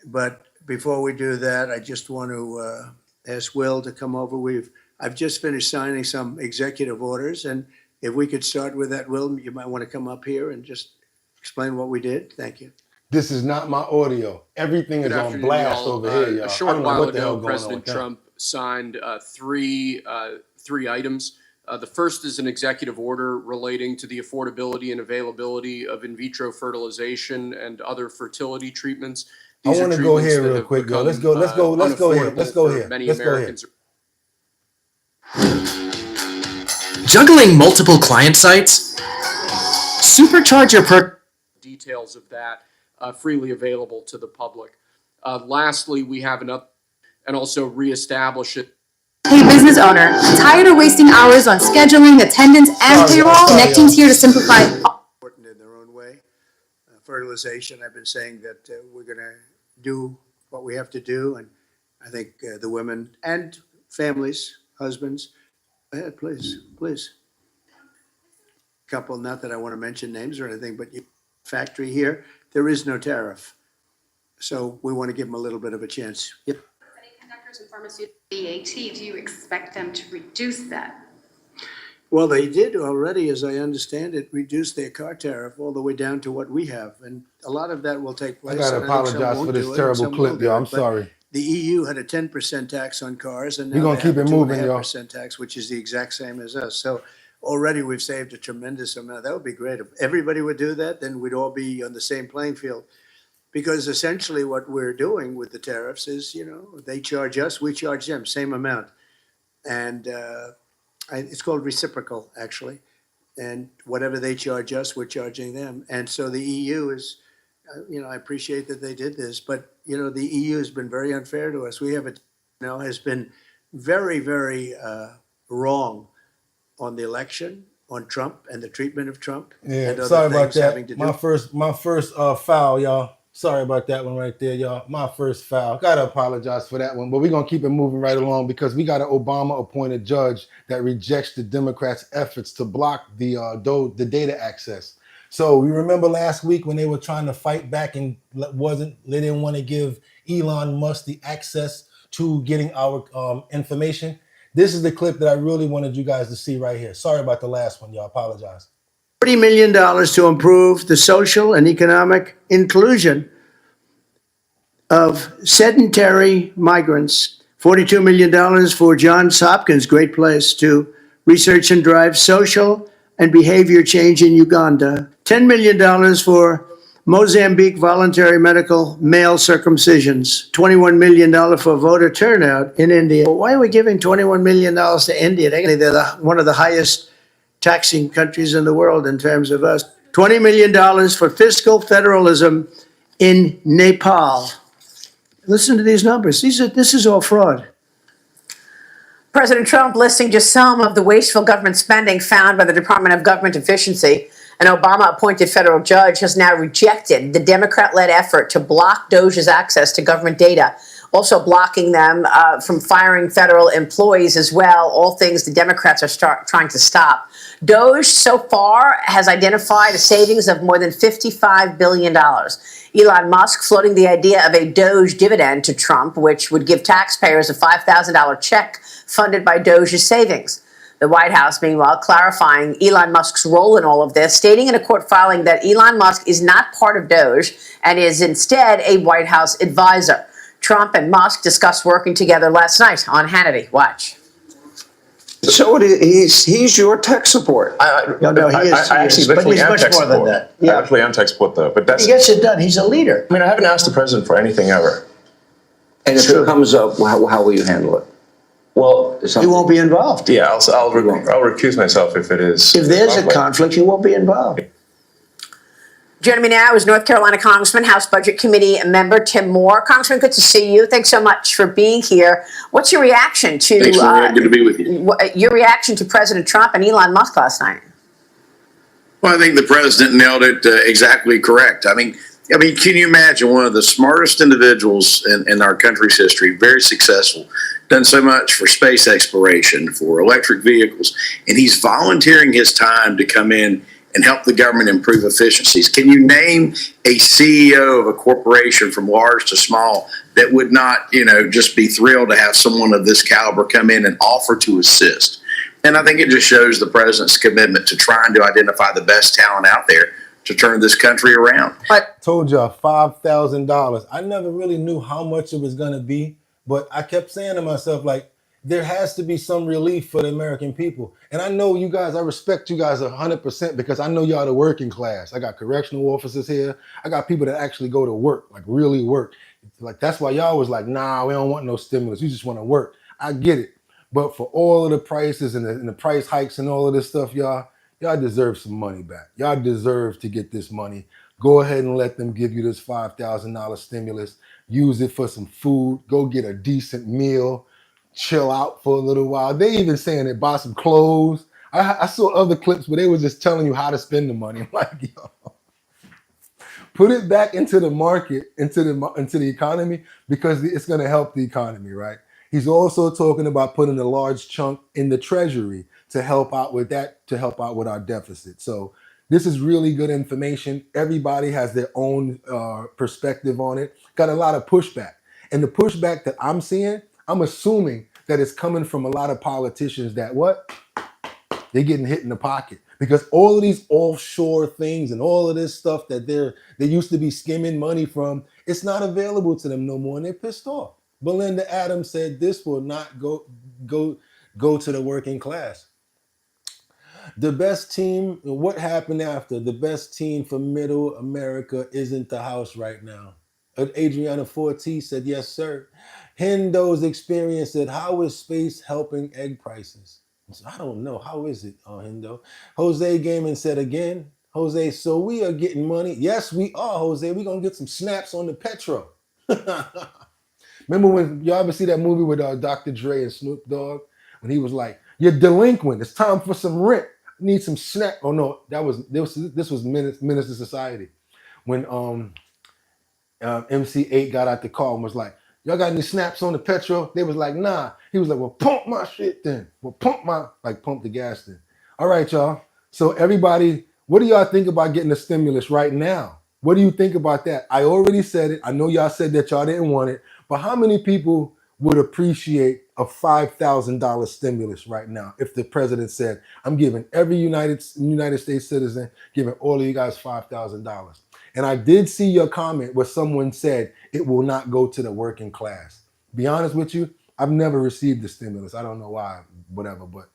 But before we do that, I just want to ask Will to come over. I've just finished signing some executive orders, and if we could start with that, Will, you might want to come up here and just explain what we did. Thank you. This is not my audio. Everything is on blast over here, y'all. A short while ago, President Trump signed three items The first is an executive order relating to the affordability and availability of in vitro fertilization and other fertility treatments. I These are want to go treatments here that real have quick, yo. Let's become, go here. Let's go unaffordable here. for many Let's go here. Americans. Juggling multiple client sites? Supercharge your Details of that freely available to the public. Lastly, we have and also reestablish it. Hey, business owner, tired of wasting hours on scheduling, attendance, and payroll? Connecting's here to simplify. Important in their own way. Fertilization, I've been saying that we're going to do what we have to do, and I think the women and families, husbands, go ahead, please. Couple, not that I want to mention names or anything, but factory here, there is no tariff. So we want to give them a little bit of a chance. Yep. Semiconductors and pharmaceutical VAT, do you expect them to reduce that? Well, they did already, as I understand it, reduce their car tariff all the way down to what we have. And a lot of that will take place. I gotta and think some apologize won't for this do it, and terrible some will clip, do yo. it. I'm But sorry. The EU had a 10% tax on cars, and We're now gonna they keep have a it moving, yo. 2.5% tax, which is the exact same as us. So already we've saved a tremendous amount. That would be great. If everybody would do that, then we'd all be on the same playing field. Because essentially what we're doing with the tariffs is, they charge us, we charge them, same amount. And it's called reciprocal, actually. And whatever they charge us, we're charging them. And so the EU is, I appreciate that they did this, but, the EU has been very unfair to us. We have has been very, very wrong on the election, on Trump and the treatment of Trump. Yeah, and other sorry about things having that. to My first foul, y'all. Sorry about that one right there, y'all. My first foul. Gotta apologize for that one, but we're gonna keep it moving right along because we got an Obama-appointed judge that rejects the Democrats' efforts to block the data access. So we remember last week when they were trying to fight back and they didn't want to give Elon Musk the access to getting our information. This is the clip that I really wanted you guys to see right here. Sorry about the last one, y'all. Apologize. $40 million to improve the social and economic inclusion of sedentary migrants. $42 million for Johns Hopkins, great place to research and drive social and behavior change in Uganda. $10 million for Mozambique voluntary medical male circumcisions. $21 million for voter turnout in India. Why are we giving $21 million to India? They're one of the highest taxing countries in the world in terms of us. $20 million for fiscal federalism in Nepal. Listen to these numbers. This is all fraud. President Trump listing just some of the wasteful government spending found by the Department of Government Efficiency. An Obama-appointed federal judge has now rejected the Democrat-led effort to block Doge's access to government data, also blocking them from firing federal employees as well, all things the Democrats are trying to stop. Doge so far has identified a savings of more than $55 billion. Elon Musk floating the idea of a Doge dividend to Trump, which would give taxpayers a $5,000 check funded by Doge's savings. The White House, meanwhile, clarifying Elon Musk's role in all of this, stating in a court filing that Elon Musk is not part of Doge and is instead a White House advisor. Trump and Musk discussed working together last night on Hannity. Watch. So he's your tech support. No, he is. I actually But literally he's am much tech more than support. that. I actually am tech support though, but that's. He gets it done. He's a leader. I mean, I haven't asked the president for anything ever. And if it comes up, how will you handle it? Well, He won't be involved. yeah, I'll recuse myself if it is. If there's a public. conflict, he won't be involved. Joining me now is North Carolina Congressman, House Budget Committee member Tim Moore. Congressman, good to see you. Thanks so much for being here. What's your reaction to Thanks, Maria. Good to be with you. Your reaction to President Trump and Elon Musk last night? Well, I think the president nailed it exactly correct. I mean, can you imagine one of the smartest individuals in our country's history, very successful, done so much for space exploration, for electric vehicles, and he's volunteering his time to come in and help the government improve efficiencies. Can you name a CEO of a corporation from large to small that would not, just be thrilled to have someone of this caliber come in and offer to assist? And I think it just shows the president's commitment to trying to identify the best talent out there to turn this country around. I told y'all $5,000. I never really knew how much it was gonna be, but I kept saying to myself, like, there has to be some relief for the American people. And I know you guys, I respect you guys 100% because I know y'all the working class. I got correctional officers here. I got people that actually go to work, like really work. Like that's why y'all was like, nah, we don't want no stimulus. We just want to work. I get it. But for all of the prices and the price hikes and all of this stuff, y'all deserve some money back. Y'all deserve to get this money. Go ahead and let them give you this $5,000 stimulus. Use it for some food. Go get a decent meal. Chill out for a little while. They even saying it, buy some clothes. I saw other clips where they were just telling you how to spend the money. I'm like, yo, put it back into the market, into the economy, because it's going to help the economy, right? He's also talking about putting a large chunk in the treasury to help out with that, to help out with our deficit. So this is really good information. Everybody has their own perspective on it. Got a lot of pushback. And the pushback that I'm seeing, I'm assuming that it's coming from a lot of politicians that they're getting hit in the pocket because all of these offshore things and all of this stuff that they used to be skimming money from, it's not available to them no more, and they're pissed off. Belinda Adams said this will not go to the working class. The best team, what happened after? The best team for middle America isn't the House right now. Adriana Forti said, yes, sir. Hendo's experience said, how is space helping egg prices? I don't know. How is it, Hendo? Jose Gaiman said again, Jose, so we are getting money. Yes, we are, Jose. We're going to get some snaps on the petro. Remember when y'all ever see that movie with Dr. Dre and Snoop Dogg? When he was like, you're delinquent. It's time for some rent. I need some snap. Oh, no, this was Menace to Society. When MC8 got out the car and was like, y'all got any snaps on the petrol? They was like, nah. He was like, well, pump my shit then. Well, pump the gas then. All right, y'all. So everybody, what do y'all think about getting a stimulus right now? What do you think about that? I already said it. I know y'all said that y'all didn't want it, but how many people would appreciate a $5,000 stimulus right now if the president said, I'm giving every United States citizen, giving all of you guys $5,000? And I did see your comment where someone said it will not go to the working class. Be honest with you, I've never received the stimulus. I don't know why, whatever, but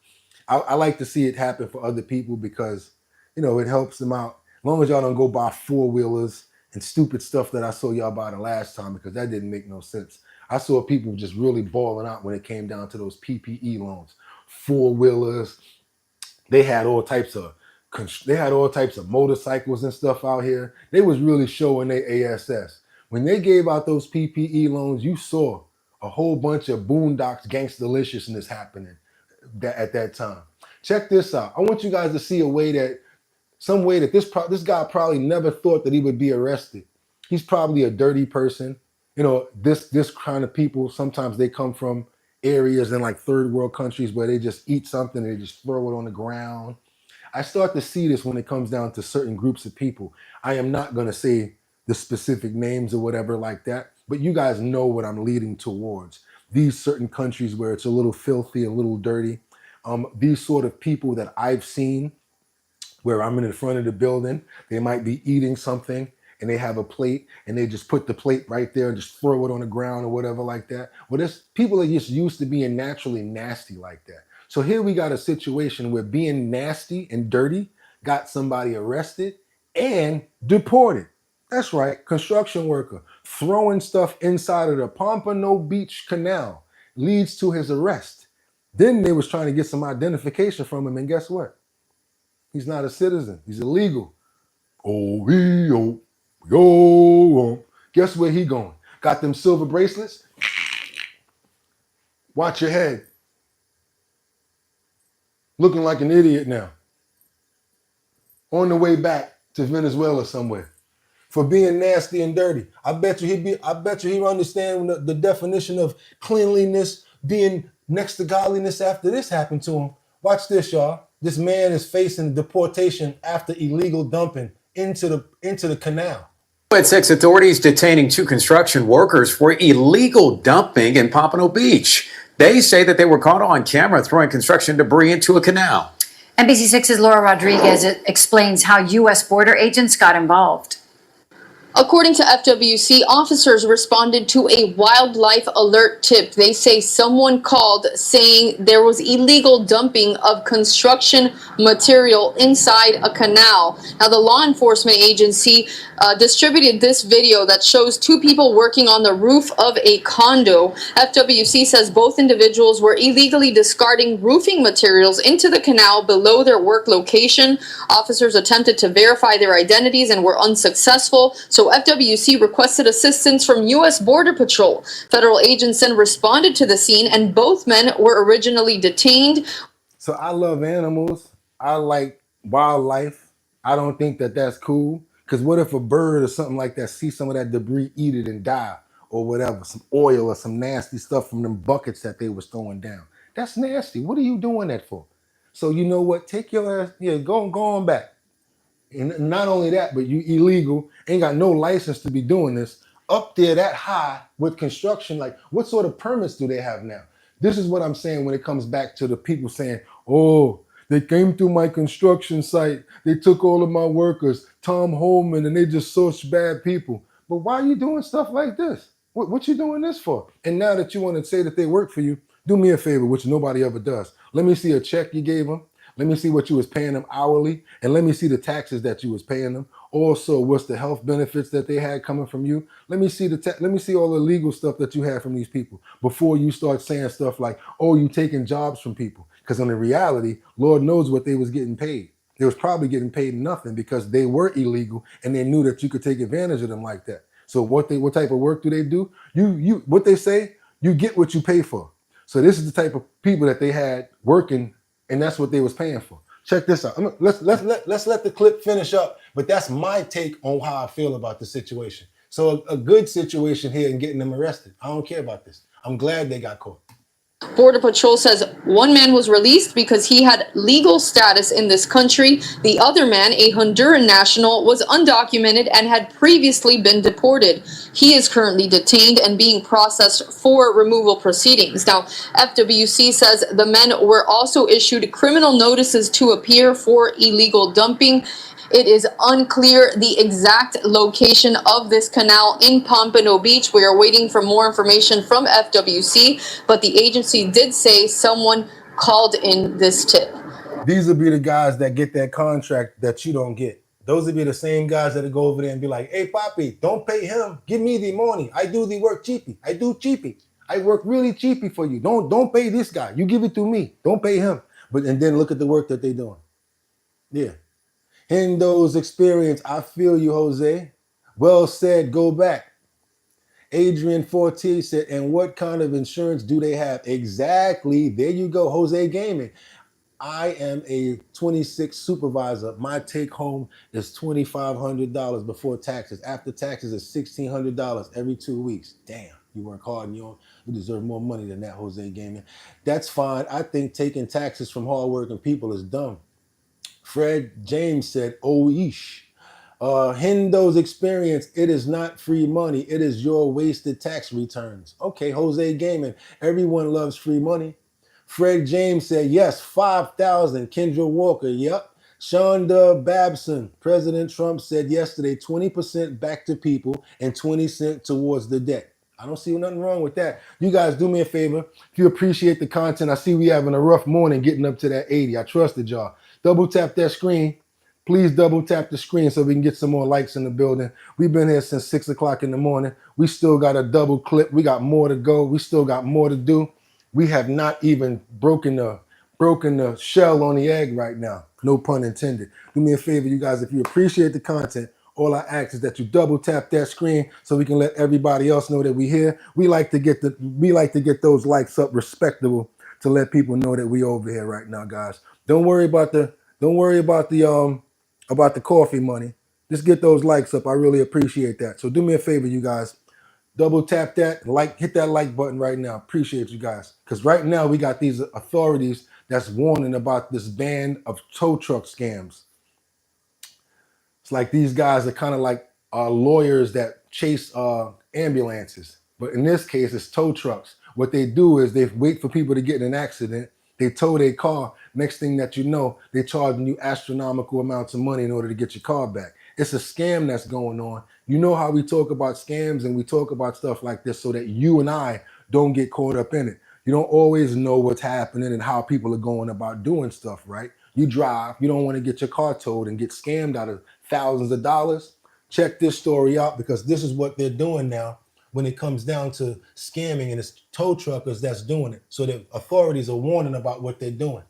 I like to see it happen for other people because, it helps them out. As long as y'all don't go buy four-wheelers and stupid stuff that I saw y'all buy the last time because that didn't make no sense. I saw people just really balling out when it came down to those PPE loans. Four-wheelers, they had all types of motorcycles and stuff out here. They was really showing their ASS. When they gave out those PPE loans, you saw a whole bunch of boondocks gangstaliciousness happening at that time. Check this out. I want you guys to see some way that this guy probably never thought that he would be arrested. He's probably a dirty person. This kind of people, sometimes they come from areas in like third world countries where they just eat something and they just throw it on the ground. I start to see this when it comes down to certain groups of people. I am not going to say the specific names or whatever like that, but you guys know what I'm leading towards. These certain countries where it's a little filthy, a little dirty. These sort of people that I've seen where I'm in the front of the building, they might be eating something and they have a plate and they just put the plate right there and just throw it on the ground or whatever like that. Well, there's people that just used to being naturally nasty like that. So here we got a situation where being nasty and dirty got somebody arrested and deported. That's right, construction worker throwing stuff inside of the Pompano Beach Canal leads to his arrest. Then they was trying to get some identification from him, and guess what? He's not a citizen. He's illegal. Guess where he going? Got them silver bracelets? Watch your head. Looking like an idiot now. On the way back to Venezuela somewhere. For being nasty and dirty. I bet you he'll understand the definition of cleanliness being next to godliness after this happened to him. Watch this, y'all. This man is facing deportation after illegal dumping into the canal. At 6, authorities detaining 2 construction workers for illegal dumping in Pompano Beach. They say that they were caught on camera throwing construction debris into a canal. NBC6's Laura Rodriguez explains how U.S. border agents got involved. According to FWC, officers responded to a wildlife alert tip. They say someone called saying there was illegal dumping of construction material inside a canal. Now, the law enforcement agency distributed this video that shows two people working on the roof of a condo. FWC says both individuals were illegally discarding roofing materials into the canal below their work location. Officers attempted to verify their identities and were unsuccessful. So FWC requested assistance from U.S. Border Patrol. Federal agents then responded to the scene, and both men were originally detained. So I love animals. I like wildlife. I don't think that that's cool. Because what if a bird or something like that see some of that debris, eat it, and die, or whatever, some oil or some nasty stuff from them buckets that they was throwing down? That's nasty. What are you doing that for? So you know what? Take your ass, go on back. And not only that, but you illegal, ain't got no license to be doing this. Up there that high with construction, like what sort of permits do they have now? This is what I'm saying when it comes back to the people saying, oh, they came through my construction site, they took all of my workers, Tom Holman, and they just such bad people. But why are you doing stuff like this? What you doing this for? And now that you want to say that they work for you, do me a favor, which nobody ever does. Let me see a check you gave them. Let me see what you was paying them hourly, and let me see the taxes that you was paying them. Also, what's the health benefits that they had coming from you? Let me see let me see all the legal stuff that you had from these people before you start saying stuff like, "Oh, you taking jobs from people." Because in the reality, Lord knows what they was getting paid. They was probably getting paid nothing because they were illegal and they knew that you could take advantage of them like that. So what type of work do they do? You what they say, you get what you pay for. So this is the type of people that they had working, and that's what they was paying for. Check this out. Let's let the clip finish up, but that's my take on how I feel about the situation. So a good situation here in getting them arrested. I don't care about this. I'm glad they got caught. Border Patrol says one man was released because he had legal status in this country. The other man, a Honduran national, was undocumented and had previously been deported. He is currently detained and being processed for removal proceedings. Now, FWC says the men were also issued criminal notices to appear for illegal dumping. It is unclear the exact location of this canal in Pompano Beach. We are waiting for more information from FWC, but the agency did say someone called in this tip. These will be the guys that get that contract that you don't get. Those will be the same guys that'll go over there and be like, "Hey, Papi, don't pay him. Give me the money. I do the work cheapy. I do cheapy. I work really cheapy for you. Don't pay this guy. You give it to me. Don't pay him." And then look at the work that they're doing. Yeah. Hendo's experience. I feel you, Jose. Well said. Go back. Adrian Forte said, and what kind of insurance do they have? Exactly. There you go, Jose Gaming. I am a 26 supervisor. My take home is $2,500 before taxes. After taxes is $1,600 every 2 weeks. Damn, you work hard and you deserve more money than that, Jose Gaming. That's fine. I think taking taxes from hardworking people is dumb. Fred James said, oh, eesh. Hendo's experience, it is not free money. It is your wasted tax returns. Okay, Jose Gaming, everyone loves free money. Fred James said, yes, 5,000. Kendra Walker, yep. Shonda Babson, President Trump said yesterday, 20% back to people and 20 cents towards the debt. I don't see nothing wrong with that. You guys do me a favor. If you appreciate the content, I see we having a rough morning getting up to that 80. I trusted y'all. Double tap that screen. Please double tap the screen so we can get some more likes in the building. We've been here since 6 o'clock in the morning. We still got a double clip. We got more to go. We still got more to do. We have not even broken the shell on the egg right now. No pun intended. Do me a favor, you guys, if you appreciate the content, all I ask is that you double tap that screen so we can let everybody else know that we're here. We like to get those likes up respectable to let people know that we over here right now, guys. Don't worry about the coffee money. Just get those likes up. I really appreciate that. So do me a favor, you guys. Double tap that, hit that like button right now. Appreciate you guys. Because right now we got these authorities that's warning about this band of tow truck scams. It's like these guys are kind of like lawyers that chase ambulances. But in this case, it's tow trucks. What they do is they wait for people to get in an accident. They tow their car. Next thing that you know, they're charging you astronomical amounts of money in order to get your car back. It's a scam that's going on. You know how we talk about scams and we talk about stuff like this so that you and I don't get caught up in it. You don't always know what's happening and how people are going about doing stuff, right? You drive, you don't want to get your car towed and get scammed out of thousands of dollars. Check this story out because this is what they're doing now when it comes down to scamming, and it's tow truckers that's doing it. So the authorities are warning about what they're doing.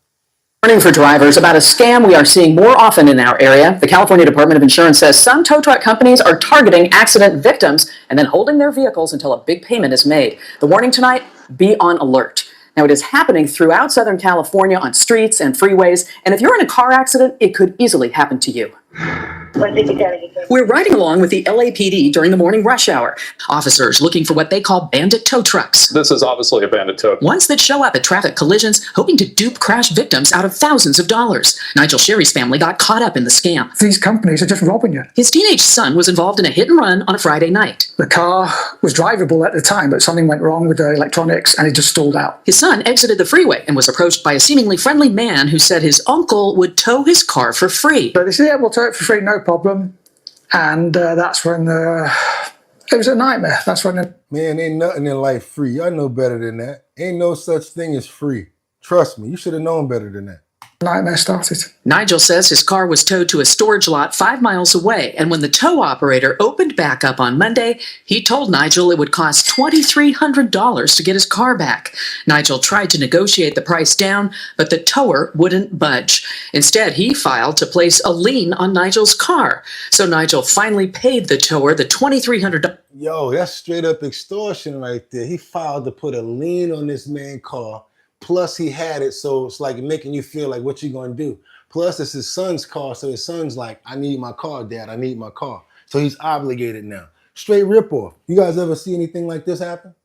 Warning for drivers about a scam we are seeing more often in our area. The California Department of Insurance says some tow truck companies are targeting accident victims and then holding their vehicles until a big payment is made. The warning tonight, be on alert. Now, it is happening throughout Southern California on streets and freeways, and if you're in a car accident, it could easily happen to you. We're riding along with the LAPD during the morning rush hour. Officers looking for what they call bandit tow trucks. This is obviously a bandit tow. Ones that show up at traffic collisions hoping to dupe crash victims out of thousands of dollars. Nigel Sherry's family got caught up in the scam. These companies are just robbing you. His teenage son was involved in a hit and run on a Friday night. The car was drivable at the time, but something went wrong with the electronics and it just stalled out. His son exited the freeway and was approached by a seemingly friendly man who said his uncle would tow his car for free. So they said, yeah, we'll tow it for free, no problem. And that's when it was a nightmare. That's when Man, ain't nothing in life free. Y'all know better than that. Ain't no such thing as free. Trust me, you should have known better than that. nightmare started. Nigel says his car was towed to a storage lot 5 miles away, and when the tow operator opened back up on Monday, he told Nigel it would cost $2,300 to get his car back. Nigel tried to negotiate the price down, but the tower wouldn't budge. Instead, he filed to place a lien on Nigel's car. So Nigel finally paid the tower the $2,300. Yo, that's straight up extortion right there. He filed to put a lien on this man's car. Plus he had it, so it's like making you feel like what you gonna do. Plus it's his son's car, so his son's like, I need my car, Dad, I need my car. So he's obligated now. Straight ripoff. You guys ever see anything like this happen?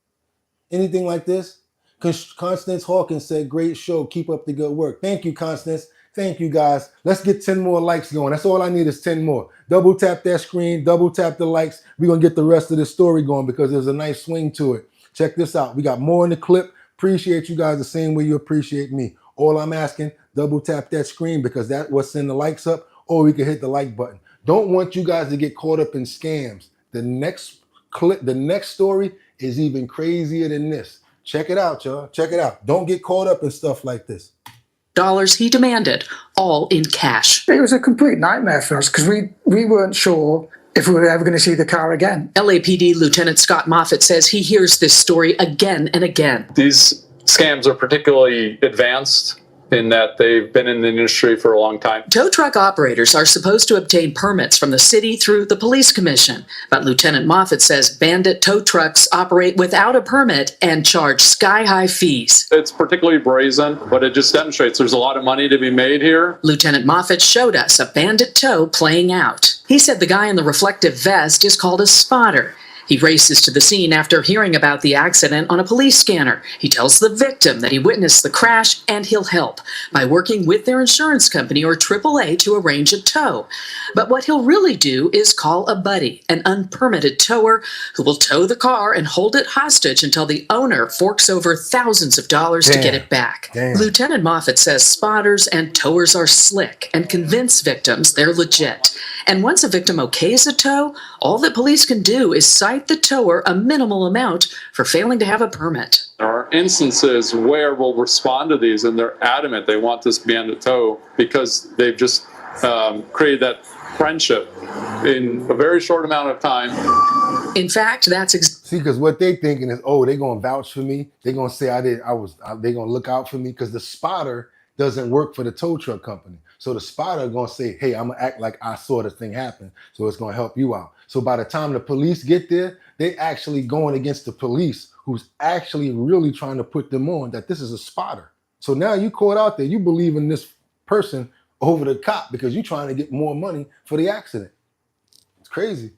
Anything like this? Constance Hawkins said, great show, keep up the good work. Thank you, Constance. Thank you, guys. Let's get 10 more likes going. That's all I need is 10 more. Double tap that screen, double tap the likes. We're gonna get the rest of the story going because there's a nice swing to it. Check this out. We got more in the clip. Appreciate you guys the same way you appreciate me. All I'm asking, double tap that screen because that's what's send the likes up, or we can hit the like button. Don't want you guys to get caught up in scams. The next clip, the next story is even crazier than this. Check it out, y'all. Check it out. Don't get caught up in stuff like this. Dollars he demanded, all in cash. It was a complete nightmare for us because we weren't sure if we were ever going to see the car again. LAPD Lieutenant Scott Moffitt says he hears this story again and again. These scams are particularly advanced in that they've been in the industry for a long time. Tow truck operators are supposed to obtain permits from the city through the police commission. But Lieutenant Moffitt says bandit tow trucks operate without a permit and charge sky-high fees. It's particularly brazen, but it just demonstrates there's a lot of money to be made here. Lieutenant Moffitt showed us a bandit tow playing out. He said the guy in the reflective vest is called a spotter. He races to the scene after hearing about the accident on a police scanner. He tells the victim that he witnessed the crash and he'll help by working with their insurance company or AAA to arrange a tow. But what he'll really do is call a buddy, an unpermitted tower, who will tow the car and hold it hostage until the owner forks over thousands of dollars to get it back. Lieutenant Moffitt says spotters and towers are slick and convince victims they're legit. And once a victim okays a tow, all that police can do is cite the tower a minimal amount for failing to have a permit. There are instances where we'll respond to these and they're adamant they want this bandit tow because they've just created that friendship in a very short amount of time. In fact, that's see, because what they thinking is, oh, they're gonna vouch for me. They're gonna say they're gonna look out for me because the spotter doesn't work for the tow truck company. So the spotter gonna say, hey, I'm gonna act like I saw this thing happen, so it's gonna help you out. So by the time the police get there, they actually going against the police who's actually really trying to put them on that this is a spotter. So now you caught out there, you believe in this person over the cop because you're trying to get more money for the accident. It's crazy.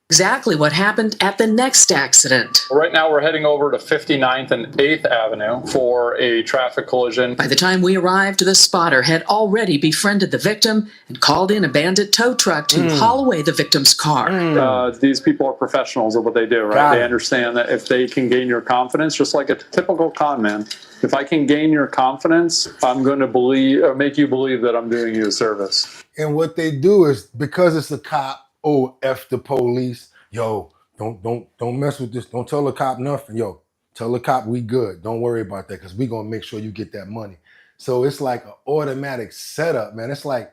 Exactly what happened at the next accident. Right now, we're heading over to 59th and 8th Avenue for a traffic collision. By the time we arrived, the spotter had already befriended the victim and called in a bandit tow truck to haul away the victim's car. These people are professionals at what they do, right? They understand that if they can gain your confidence, just like a typical con man, if I can gain your confidence, I'm going to make you believe that I'm doing you a service. And what they do is, because it's a cop, oh, F the police. Yo, don't mess with this. Don't tell the cop nothing. Yo, tell the cop we good. Don't worry about that because we going to make sure you get that money. So it's like an automatic setup, man. It's like,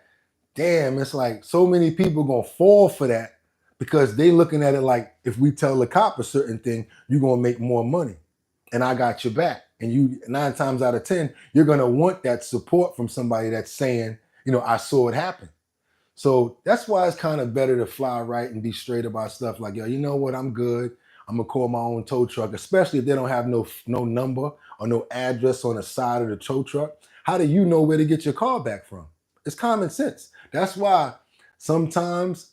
damn, it's like so many people going to fall for that because they looking at it like, if we tell the cop a certain thing, you're going to make more money and I got your back. And you 9 times out of 10, you're going to want that support from somebody that's saying, you know, I saw it happen. So that's why it's kind of better to fly right and be straight about stuff like, yo, you know what, I'm good. I'm gonna call my own tow truck, especially if they don't have no number or no address on the side of the tow truck. How do you know where to get your car back from? It's common sense. That's why sometimes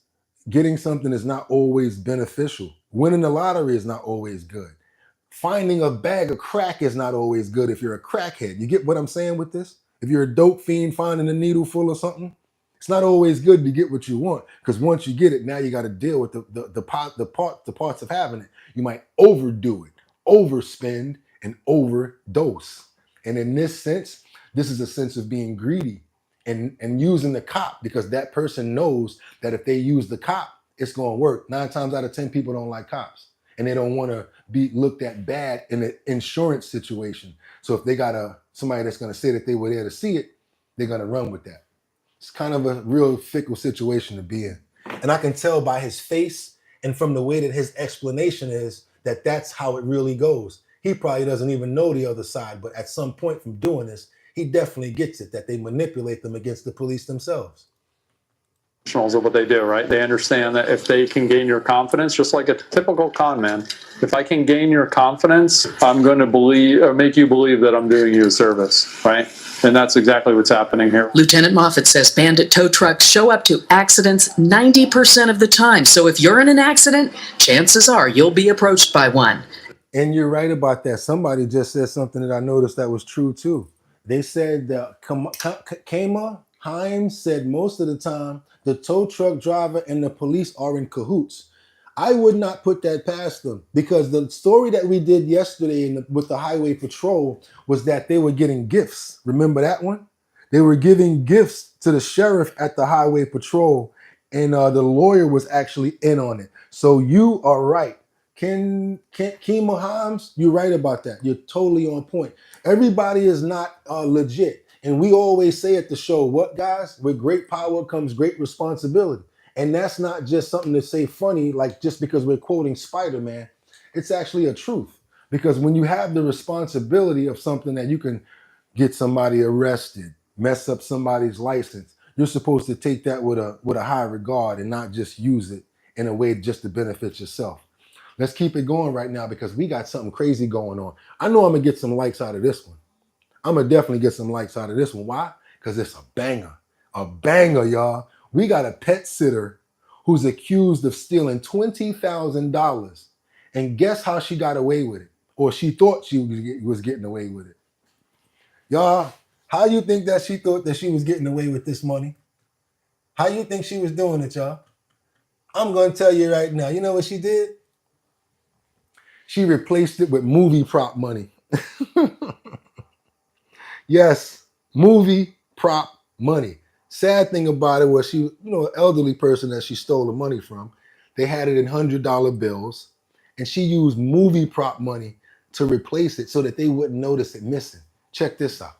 getting something is not always beneficial. Winning the lottery is not always good. Finding a bag of crack is not always good if you're a crackhead. You get what I'm saying with this? If you're a dope fiend finding a needle full of something, it's not always good to get what you want, because once you get it, now you got to deal with the parts of having it. You might overdo it, overspend, and overdose. And in this sense, this is a sense of being greedy and using the cop, because that person knows that if they use the cop, it's going to work. 9 times out of 10 people don't like cops, and they don't want to be looked at bad in an insurance situation. So if they got somebody that's going to say that they were there to see it, they're going to run with that. It's kind of a real fickle situation to be in. And I can tell by his face and from the way that his explanation is that that's how it really goes. He probably doesn't even know the other side, but at some point from doing this, he definitely gets it, that they manipulate them against the police themselves. Professionals at what they do, right? They understand that if they can gain your confidence, just like a typical con man, if I can gain your confidence, I'm going to make you believe that I'm doing you a service, right? And that's exactly what's happening here. Lieutenant Moffat says bandit tow trucks show up to accidents 90% of the time. So if you're in an accident, chances are you'll be approached by one. And you're right about that. Somebody just said something that I noticed that was true too. They said that Kama Himes said most of the time the tow truck driver and the police are in cahoots. I would not put that past them, because the story that we did yesterday with the highway patrol was that they were getting gifts. Remember that one? They were giving gifts to the sheriff at the highway patrol, and the lawyer was actually in on it. So you are right. Kima Himes, you're right about that. You're totally on point. Everybody is not legit. And we always say at the show, what guys? With great power comes great responsibility. And that's not just something to say funny, like just because we're quoting Spider-Man. It's actually a truth. Because when you have the responsibility of something that you can get somebody arrested, mess up somebody's license, you're supposed to take that with a high regard and not just use it in a way just to benefit yourself. Let's keep it going right now, because we got something crazy going on. I know I'm going to get some likes out of this one. I'm going to definitely get some likes out of this one. Why? Because it's a banger. A banger, y'all. We got a pet sitter who's accused of stealing $20,000. And guess how she got away with it? Or she thought she was getting away with it. Y'all, how you think that she thought that she was getting away with this money? How you think she was doing it, y'all? I'm going to tell you right now. You know what she did? She replaced it with movie prop money. Yes, movie prop money. Sad thing about it was she, an elderly person that she stole the money from. They had it in $100 bills, and she used movie prop money to replace it so that they wouldn't notice it missing. Check this out.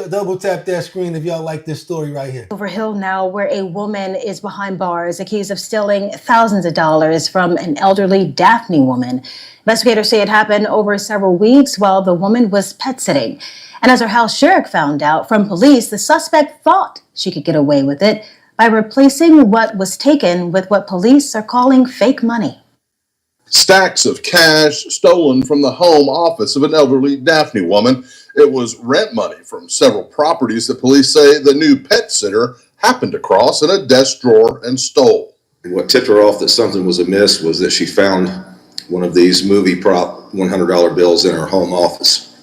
Double tap that screen if y'all like this story right here. Over Hill now, where a woman is behind bars accused of stealing thousands of dollars from an elderly Daphne woman. Investigators say it happened over several weeks while the woman was pet sitting. And as her house sheriff found out from police, the suspect thought she could get away with it by replacing what was taken with what police are calling fake money. Stacks of cash stolen from the home office of an elderly Daphne woman. It was rent money from several properties that police say the new pet sitter happened across in a desk drawer and stole. What tipped her off that something was amiss was that she found one of these movie prop $100 bills in her home office.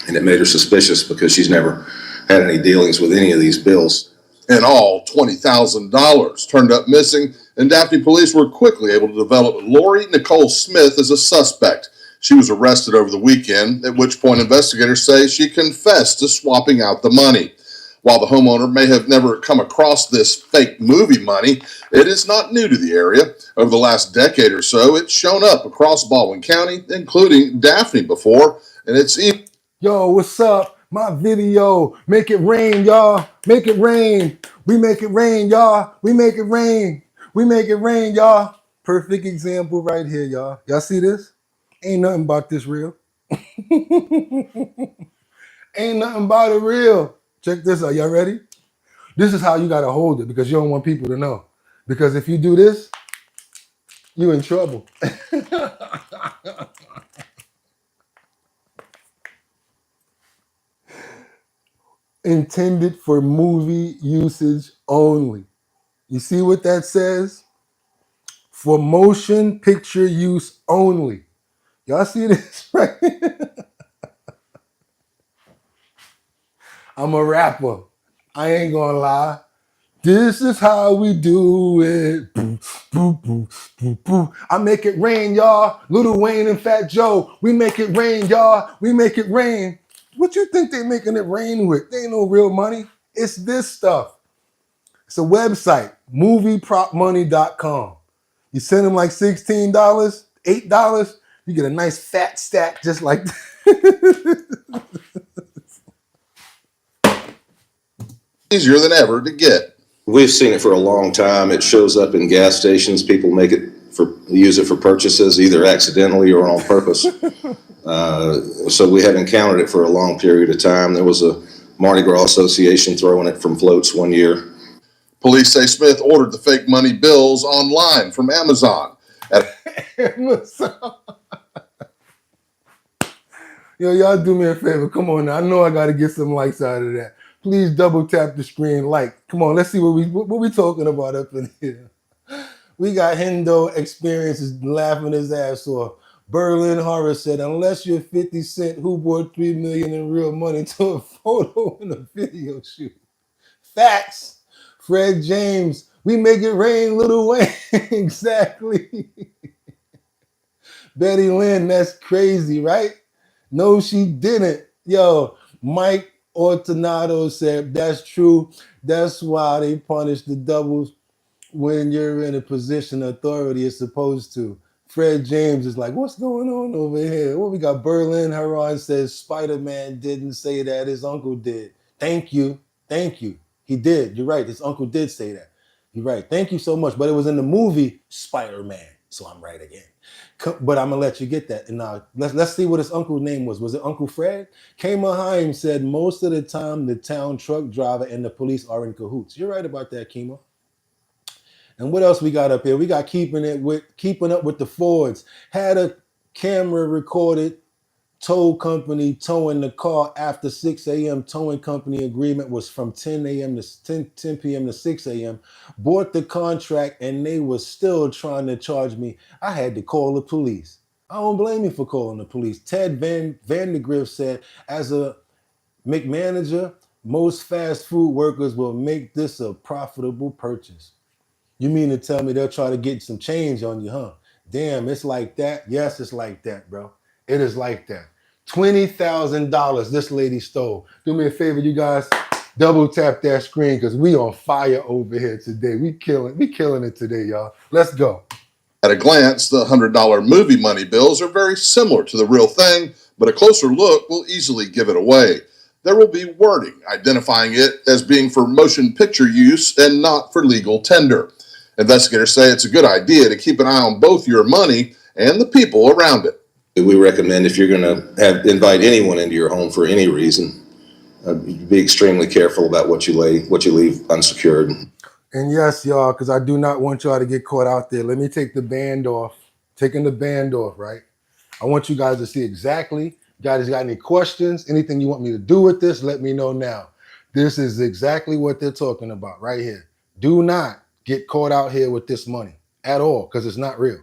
And it made her suspicious because she's never had any dealings with any of these bills. In all, $20,000 turned up missing, and Daphne police were quickly able to develop Lori Nicole Smith as a suspect. She was arrested over the weekend, at which point investigators say she confessed to swapping out the money. While the homeowner may have never come across this fake movie money, it is not new to the area. Over the last decade or so, it's shown up across Baldwin County, including Daphne before, and it's even... Yo, what's up? My video. Make it rain, y'all. Make it rain. We make it rain, y'all. We make it rain. We make it rain, y'all. Perfect example right here, y'all. Y'all see this? Ain't nothing about this real. Ain't nothing about it real. Check this out. Y'all ready? This is how you got to hold it because you don't want people to know. Because if you do this, you in trouble. Intended for movie usage only. You see what that says? For motion picture use only. Y'all see this, right? I'm a rapper. I ain't gonna lie. This is how we do it. Boo, boo, boo, boo, boo. I make it rain, y'all. Lil Wayne and Fat Joe. We make it rain, y'all. We make it rain. What you think they making it rain with? They ain't no real money. It's this stuff. It's a website, moviepropmoney.com. You send them like $16, $8, you get a nice fat stack just like that. easier than ever to get. We've seen it for a long time. It shows up in gas stations. People use it for purchases, either accidentally or on purpose. So we have encountered it for a long period of time. There was a Mardi Gras Association throwing it from floats one year. Police say Smith ordered the fake money bills online from Amazon. Amazon. Yo, y'all do me a favor. Come on now. I know I got to get some likes out of that. Please double tap the screen like. Come on, let's see what we talking about up in here. We got Hendo Experiences laughing his ass off. Berlin Horror said, unless you're 50 Cent, who bought $3 million in real money to a photo and a video shoot? Facts. Fred James, we make it rain, Lil Wayne. Exactly. Betty Lynn, that's crazy, right? No, she didn't. Yo, Mike Ortonado said, that's true. That's why they punish the doubles when you're in a position of authority as supposed to. Fred James is like, what's going on over here? What we got? Berlin Heron says Spider-Man didn't say that. His uncle did. Thank you. Thank you. He did. You're right. His uncle did say that. You're right. Thank you so much. But it was in the movie Spider-Man. So I'm right again. But I'm going to let you get that. And now let's see what his uncle's name was. Was it Uncle Fred? Kama Haim said most of the time the town truck driver and the police are in cahoots. You're right about that, Kima. And what else we got up here? We got keeping up with the Fords. Had a camera recorded tow company towing the car after 6 a.m. Towing company agreement was from 10 a.m. to 10 p.m. to 6 a.m. Bought the contract and they were still trying to charge me. I had to call the police. I don't blame you for calling the police. Ted Vandergrift said, as a McManager, most fast food workers will make this a profitable purchase. You mean to tell me they'll try to get some change on you, huh? Damn, it's like that? Yes, it's like that, bro. It is like that. $20,000 this lady stole. Do me a favor, you guys. Double tap that screen because we on fire over here today. We killing it today, y'all. Let's go. At a glance, the $100 movie money bills are very similar to the real thing, but a closer look will easily give it away. There will be wording identifying it as being for motion picture use and not for legal tender. Investigators say it's a good idea to keep an eye on both your money and the people around it. We recommend if you're going to invite anyone into your home for any reason, be extremely careful about what you leave unsecured. And yes, y'all, because I do not want y'all to get caught out there. Let me take the band off. Taking the band off, right? I want you guys to see exactly. You guys got any questions? Anything you want me to do with this? Let me know now. This is exactly what they're talking about right here. Do not get caught out here with this money. at all because it's not real.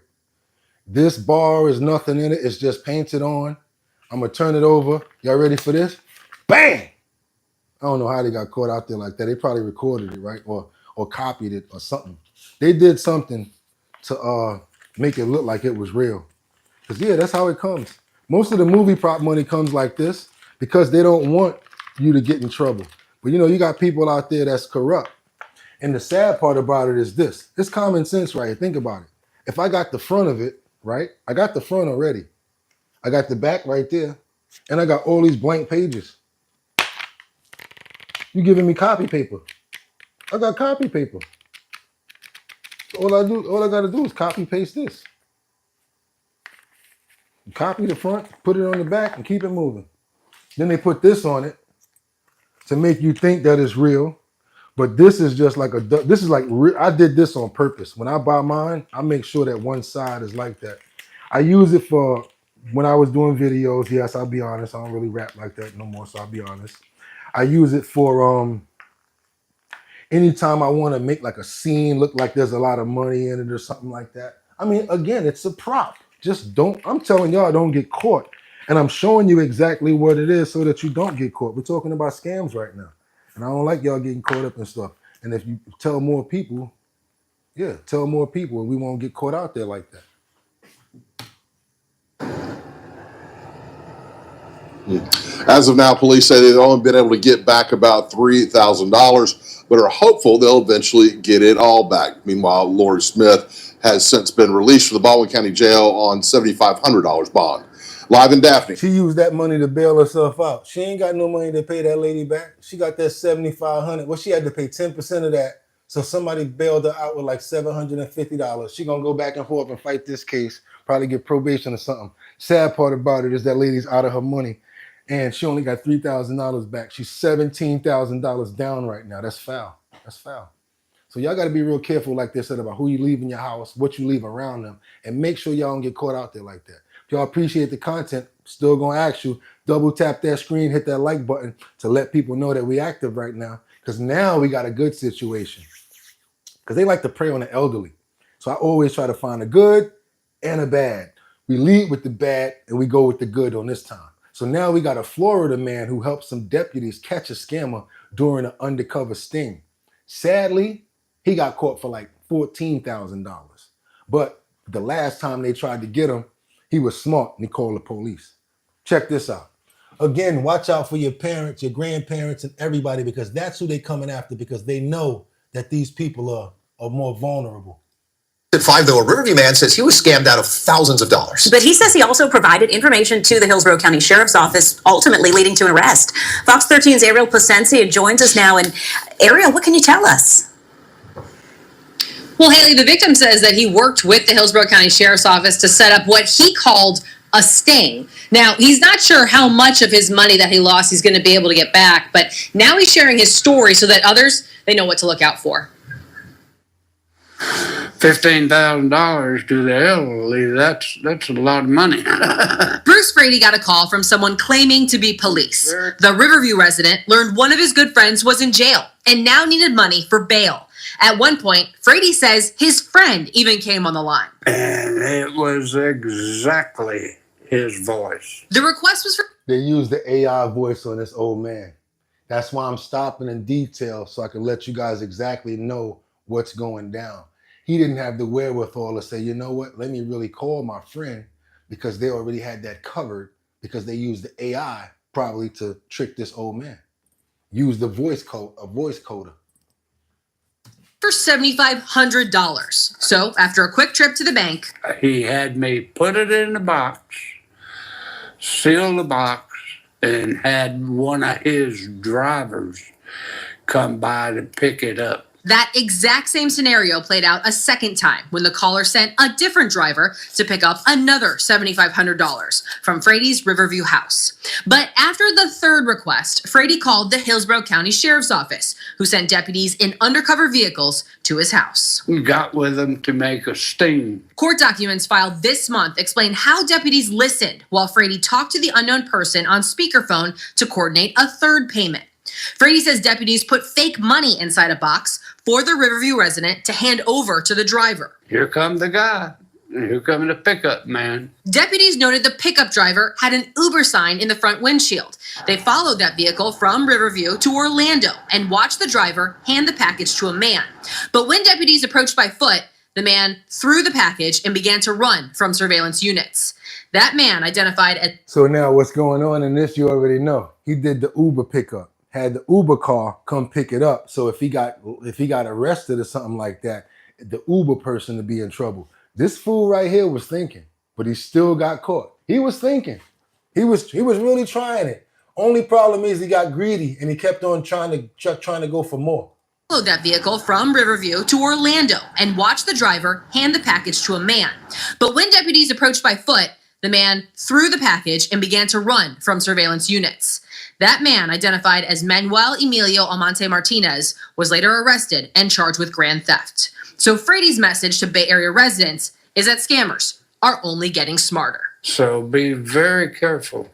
This bar is nothing in it. It's just painted on. I'm going to turn it over. Y'all ready for this? Bang! I don't know how they got caught out there like that. They probably recorded it, right? Or copied it or something. They did something to make it look like it was real. Because, yeah, that's how it comes. Most of the movie prop money comes like this because they don't want you to get in trouble. But, you know, you got people out there that's corrupt. And the sad part about it is this. It's common sense, right here. Think about it. If I got the front of it, right? I got the front already. I got the back right there. And I got all these blank pages. You giving me copy paper. I got copy paper. So all I gotta do is copy paste this. Copy the front, put it on the back, and keep it moving. Then they put this on it to make you think that it's real. But this is just like I did this on purpose. When I buy mine, I make sure that one side is like that. I use it for when I was doing videos. Yes, I'll be honest. I don't really rap like that no more, so I'll be honest. I use it for anytime I want to make like a scene look like there's a lot of money in it or something like that. I mean, again, it's a prop. I'm telling y'all, don't get caught. And I'm showing you exactly what it is so that you don't get caught. We're talking about scams right now. And I don't like y'all getting caught up in stuff. And if you tell more people, and we won't get caught out there like that. As of now, police say they've only been able to get back about $3,000, but are hopeful they'll eventually get it all back. Meanwhile, Lori Smith has since been released from the Baldwin County Jail on $7,500 bond. Live in Daphne. She used that money to bail herself out. She ain't got no money to pay that lady back. She got that $7,500. Well, she had to pay 10% of that. So somebody bailed her out with like $750. She gonna go back and forth and fight this case, probably get probation or something. Sad part about it is that lady's out of her money and she only got $3,000 back. She's $17,000 down right now. That's foul. That's foul. So y'all got to be real careful, like they said, about who you leave in your house, what you leave around them, and make sure y'all don't get caught out there like that. If y'all appreciate the content, still gonna ask you, double tap that screen, hit that like button to let people know that we active right now, because now we got a good situation. Because they like to prey on the elderly. So I always try to find a good and a bad. We lead with the bad and we go with the good on this time. So now we got a Florida man who helped some deputies catch a scammer during an undercover sting. Sadly, he got caught for like $14,000. But the last time they tried to get him, he was smart and he called the police. Check this out. Again, watch out for your parents, your grandparents, and everybody, because that's who they coming after, because they know that these people are more vulnerable. At 5, though, a Riverview man says he was scammed out of thousands of dollars. But he says he also provided information to the Hillsborough County Sheriff's Office, ultimately leading to an arrest. Fox 13's Ariel Placencia joins us now. And Ariel, what can you tell us? Well, Haley, the victim says that he worked with the Hillsborough County Sheriff's Office to set up what he called a sting. Now, he's not sure how much of his money that he lost he's going to be able to get back, but now he's sharing his story so that others, they know what to look out for. $15,000 to the elderly, that's a lot of money. Bruce Frady got a call from someone claiming to be police. The Riverview resident learned one of his good friends was in jail and now needed money for bail. At one point, Frady says his friend even came on the line. And it was exactly his voice. The request was for... They used the AI voice on this old man. That's why I'm stopping in detail so I can let you guys exactly know what's going down. He didn't have the wherewithal to say, you know what, let me really call my friend, because they already had that covered, because they used the AI probably to trick this old man. Use the voice coder. For $7,500. So after a quick trip to the bank, He had me put it in the box, seal the box, and had one of his drivers come by to pick it up. that exact same scenario played out a second time when the caller sent a different driver to pick up another $7,500 from Frady's Riverview house. But after the third request, Frady called the Hillsborough County Sheriff's Office, who sent deputies in undercover vehicles to his house. We got with them to make a sting. Court documents filed this month explain how deputies listened while Frady talked to the unknown person on speakerphone to coordinate a third payment. Frady says deputies put fake money inside a box for the Riverview resident to hand over to the driver. Here come the guy. Here come the pickup man. Deputies noted the pickup driver had an Uber sign in the front windshield. They followed that vehicle from Riverview to Orlando and watched the driver hand the package to a man. But when deputies approached by foot, the man threw the package and began to run from surveillance units. That man identified as... So now what's going on in this, you already know. He did the Uber pickup, had the Uber car come pick it up. So if he got arrested or something like that, the Uber person would be in trouble. This fool right here was thinking, but he still got caught. He was thinking. He was really trying it. Only problem is he got greedy and he kept on trying to go for more. Followed that vehicle from Riverview to Orlando and watched the driver hand the package to a man. But when deputies approached by foot, the man threw the package and began to run from surveillance units. That man, identified as Manuel Emilio Almonte Martinez, was later arrested and charged with grand theft. So Frady's message to Bay Area residents is that scammers are only getting smarter. So be very careful.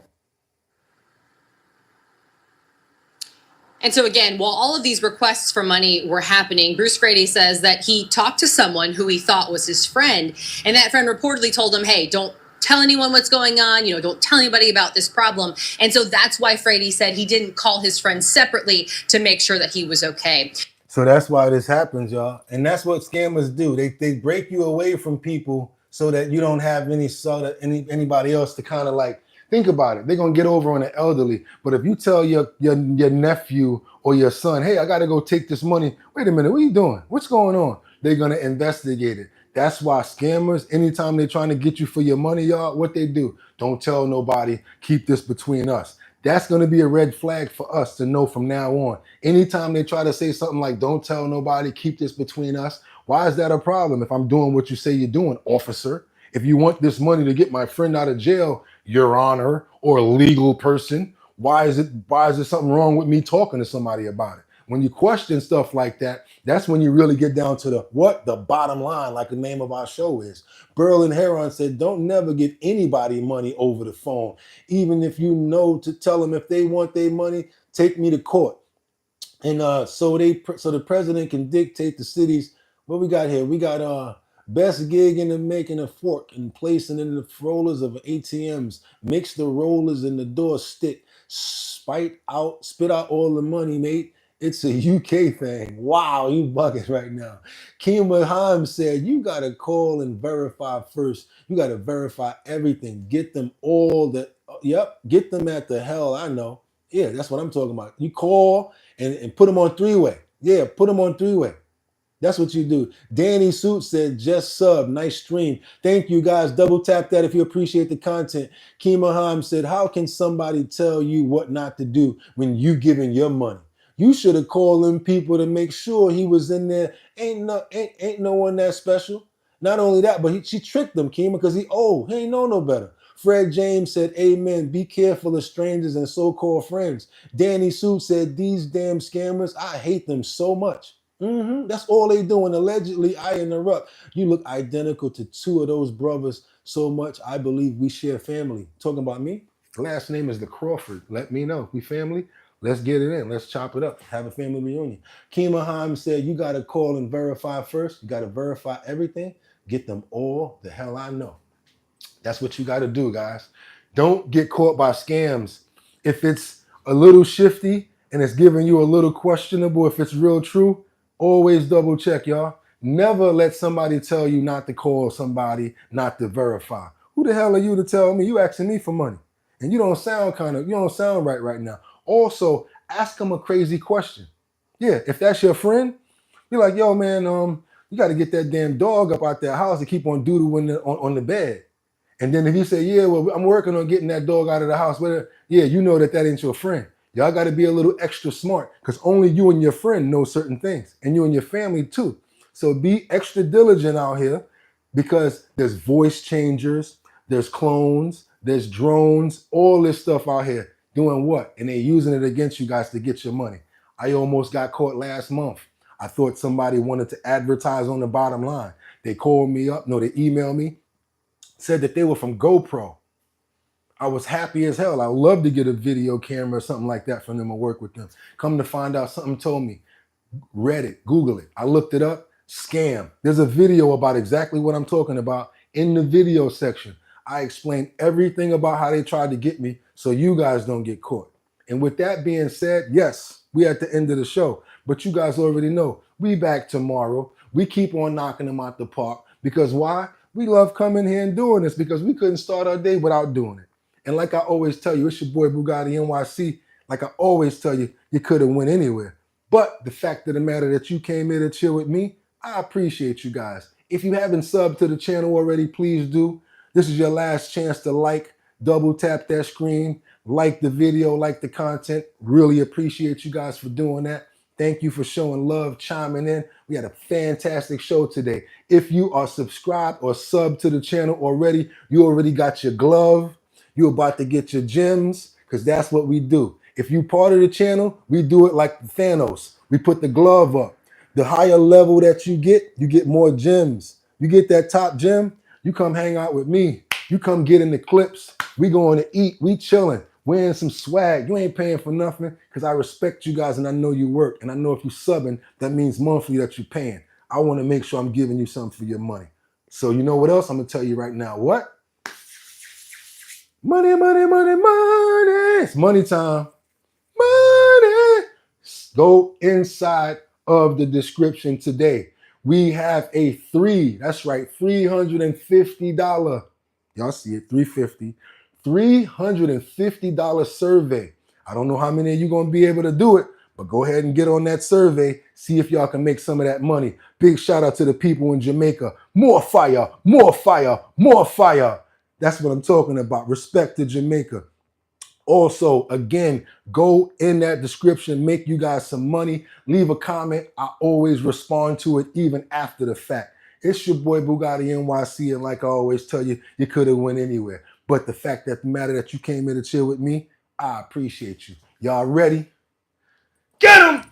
And so again, while all of these requests for money were happening, Bruce Frady says that he talked to someone who he thought was his friend, and that friend reportedly told him, hey, don't tell anyone what's going on, don't tell anybody about this problem. And so that's why Frady said he didn't call his friend separately to make sure that he was okay. So that's why this happens, y'all. And that's what scammers do. They break you away from people so that you don't have anybody else to kind of like think about it. They're gonna get over on the elderly. But if you tell your nephew or your son, hey, I gotta go take this money. Wait a minute, what are you doing? What's going on? They're gonna investigate it. That's why scammers, anytime they're trying to get you for your money, y'all, what they do, don't tell nobody, keep this between us. That's going to be a red flag for us to know from now on. Anytime they try to say something like, don't tell nobody, keep this between us, why is that a problem if I'm doing what you say you're doing, officer? If you want this money to get my friend out of jail, your honor, or legal person, why is there something wrong with me talking to somebody about it? When you question stuff like that, that's when you really get down to the bottom line, like the name of our show is. Burl and Heron said, don't never give anybody money over the phone. Even if you know to tell them if they want their money, take me to court. And so the president can dictate the cities. What we got here? We got best gig in the making a fork and placing in the rollers of ATMs. Mix the rollers in the door stick. Spit out all the money, mate. It's a UK thing. Wow, you bugging right now. Kima Heim said, you got to call and verify first. You got to verify everything. Get them get them at the hell I know. Yeah, that's what I'm talking about. You call and put them on three-way. Yeah, put them on three-way. That's what you do. Danny Suit said, just sub. Nice stream. Thank you, guys. Double tap that if you appreciate the content. Kima Heim said, how can somebody tell you what not to do when you giving your money? You should have called them people to make sure he was in there. Ain't no one that special. Not only that, but she tricked them, Kima, because he ain't know no better. Fred James said, amen. Be careful of strangers and so-called friends. Danny Sue said, these damn scammers, I hate them so much. That's all they doing. Allegedly, I interrupt. You look identical to two of those brothers so much. I believe we share family. Talking about me? Last name is the Crawford. Let me know. We family? Let's get it in. Let's chop it up. Have a family reunion. Kima Heim said, you got to call and verify first. You got to verify everything. Get them all the hell I know. That's what you got to do, guys. Don't get caught by scams. If it's a little shifty and it's giving you a little questionable, if it's real true, always double check, y'all. Never let somebody tell you not to call somebody, not to verify. Who the hell are you to tell me? You asking me for money. And you don't sound right now. Also, ask them a crazy question. Yeah, if that's your friend, you're like, yo, man, you got to get that damn dog up out that house to keep on doodling on the bed. And then if you say, yeah, well, I'm working on getting that dog out of the house, yeah, you know that ain't your friend. Y'all got to be a little extra smart because only you and your friend know certain things, and you and your family too. So be extra diligent out here because there's voice changers, there's clones, there's drones, all this stuff out here. Doing what? And they're using it against you guys to get your money. I almost got caught last month. I thought somebody wanted to advertise on the bottom line. They called me up. No, they emailed me. Said that they were from GoPro. I was happy as hell. I love to get a video camera or something like that from them and work with them. Come to find out, something told me, read it, Google it. I looked it up, scam. There's a video about exactly what I'm talking about in the video section. I explained everything about how they tried to get me so you guys don't get caught. And with that being said, yes, we at the end of the show, but you guys already know we back tomorrow. We keep on knocking them out the park because why? We love coming here and doing this because we couldn't start our day without doing it. And like I always tell you, it's your boy Boogotti NYC. Like I always tell you, you could have went anywhere. But the fact of the matter that you came here to chill with me, I appreciate you guys. If you haven't subbed to the channel already, please do. This is your last chance to like, double tap that screen, like the video, like the content. Really appreciate you guys for doing that. Thank you for showing love, chiming in. We had a fantastic show today. If you are subscribed or subbed to the channel already, you already got your glove. You're about to get your gems because that's what we do. If you part of the channel, we do it like Thanos. We put the glove up. The higher level that you get more gems. You get that top gem, you come hang out with me. You come get in the clips. We going to eat. We chilling. Wearing some swag. You ain't paying for nothing because I respect you guys and I know you work. And I know if you subbing, that means monthly that you're paying. I want to make sure I'm giving you something for your money. So you know what else I'm going to tell you right now? What? Money, money, money, money. It's money time. Money. Go inside of the description today. We have a that's right, $350. Y'all see it, $350 survey. I don't know how many of you going to be able to do it, but go ahead and get on that survey. See if y'all can make some of that money. Big shout out to the people in Jamaica. More fire, more fire, more fire. That's what I'm talking about. Respect to Jamaica. Also, again, go in that description, make you guys some money. Leave a comment. I always respond to it even after the fact. It's your boy Boogotti NYC, and like I always tell you, you could have went anywhere. But the fact that the matter that you came here to chill with me, I appreciate you. Y'all ready? Get 'em!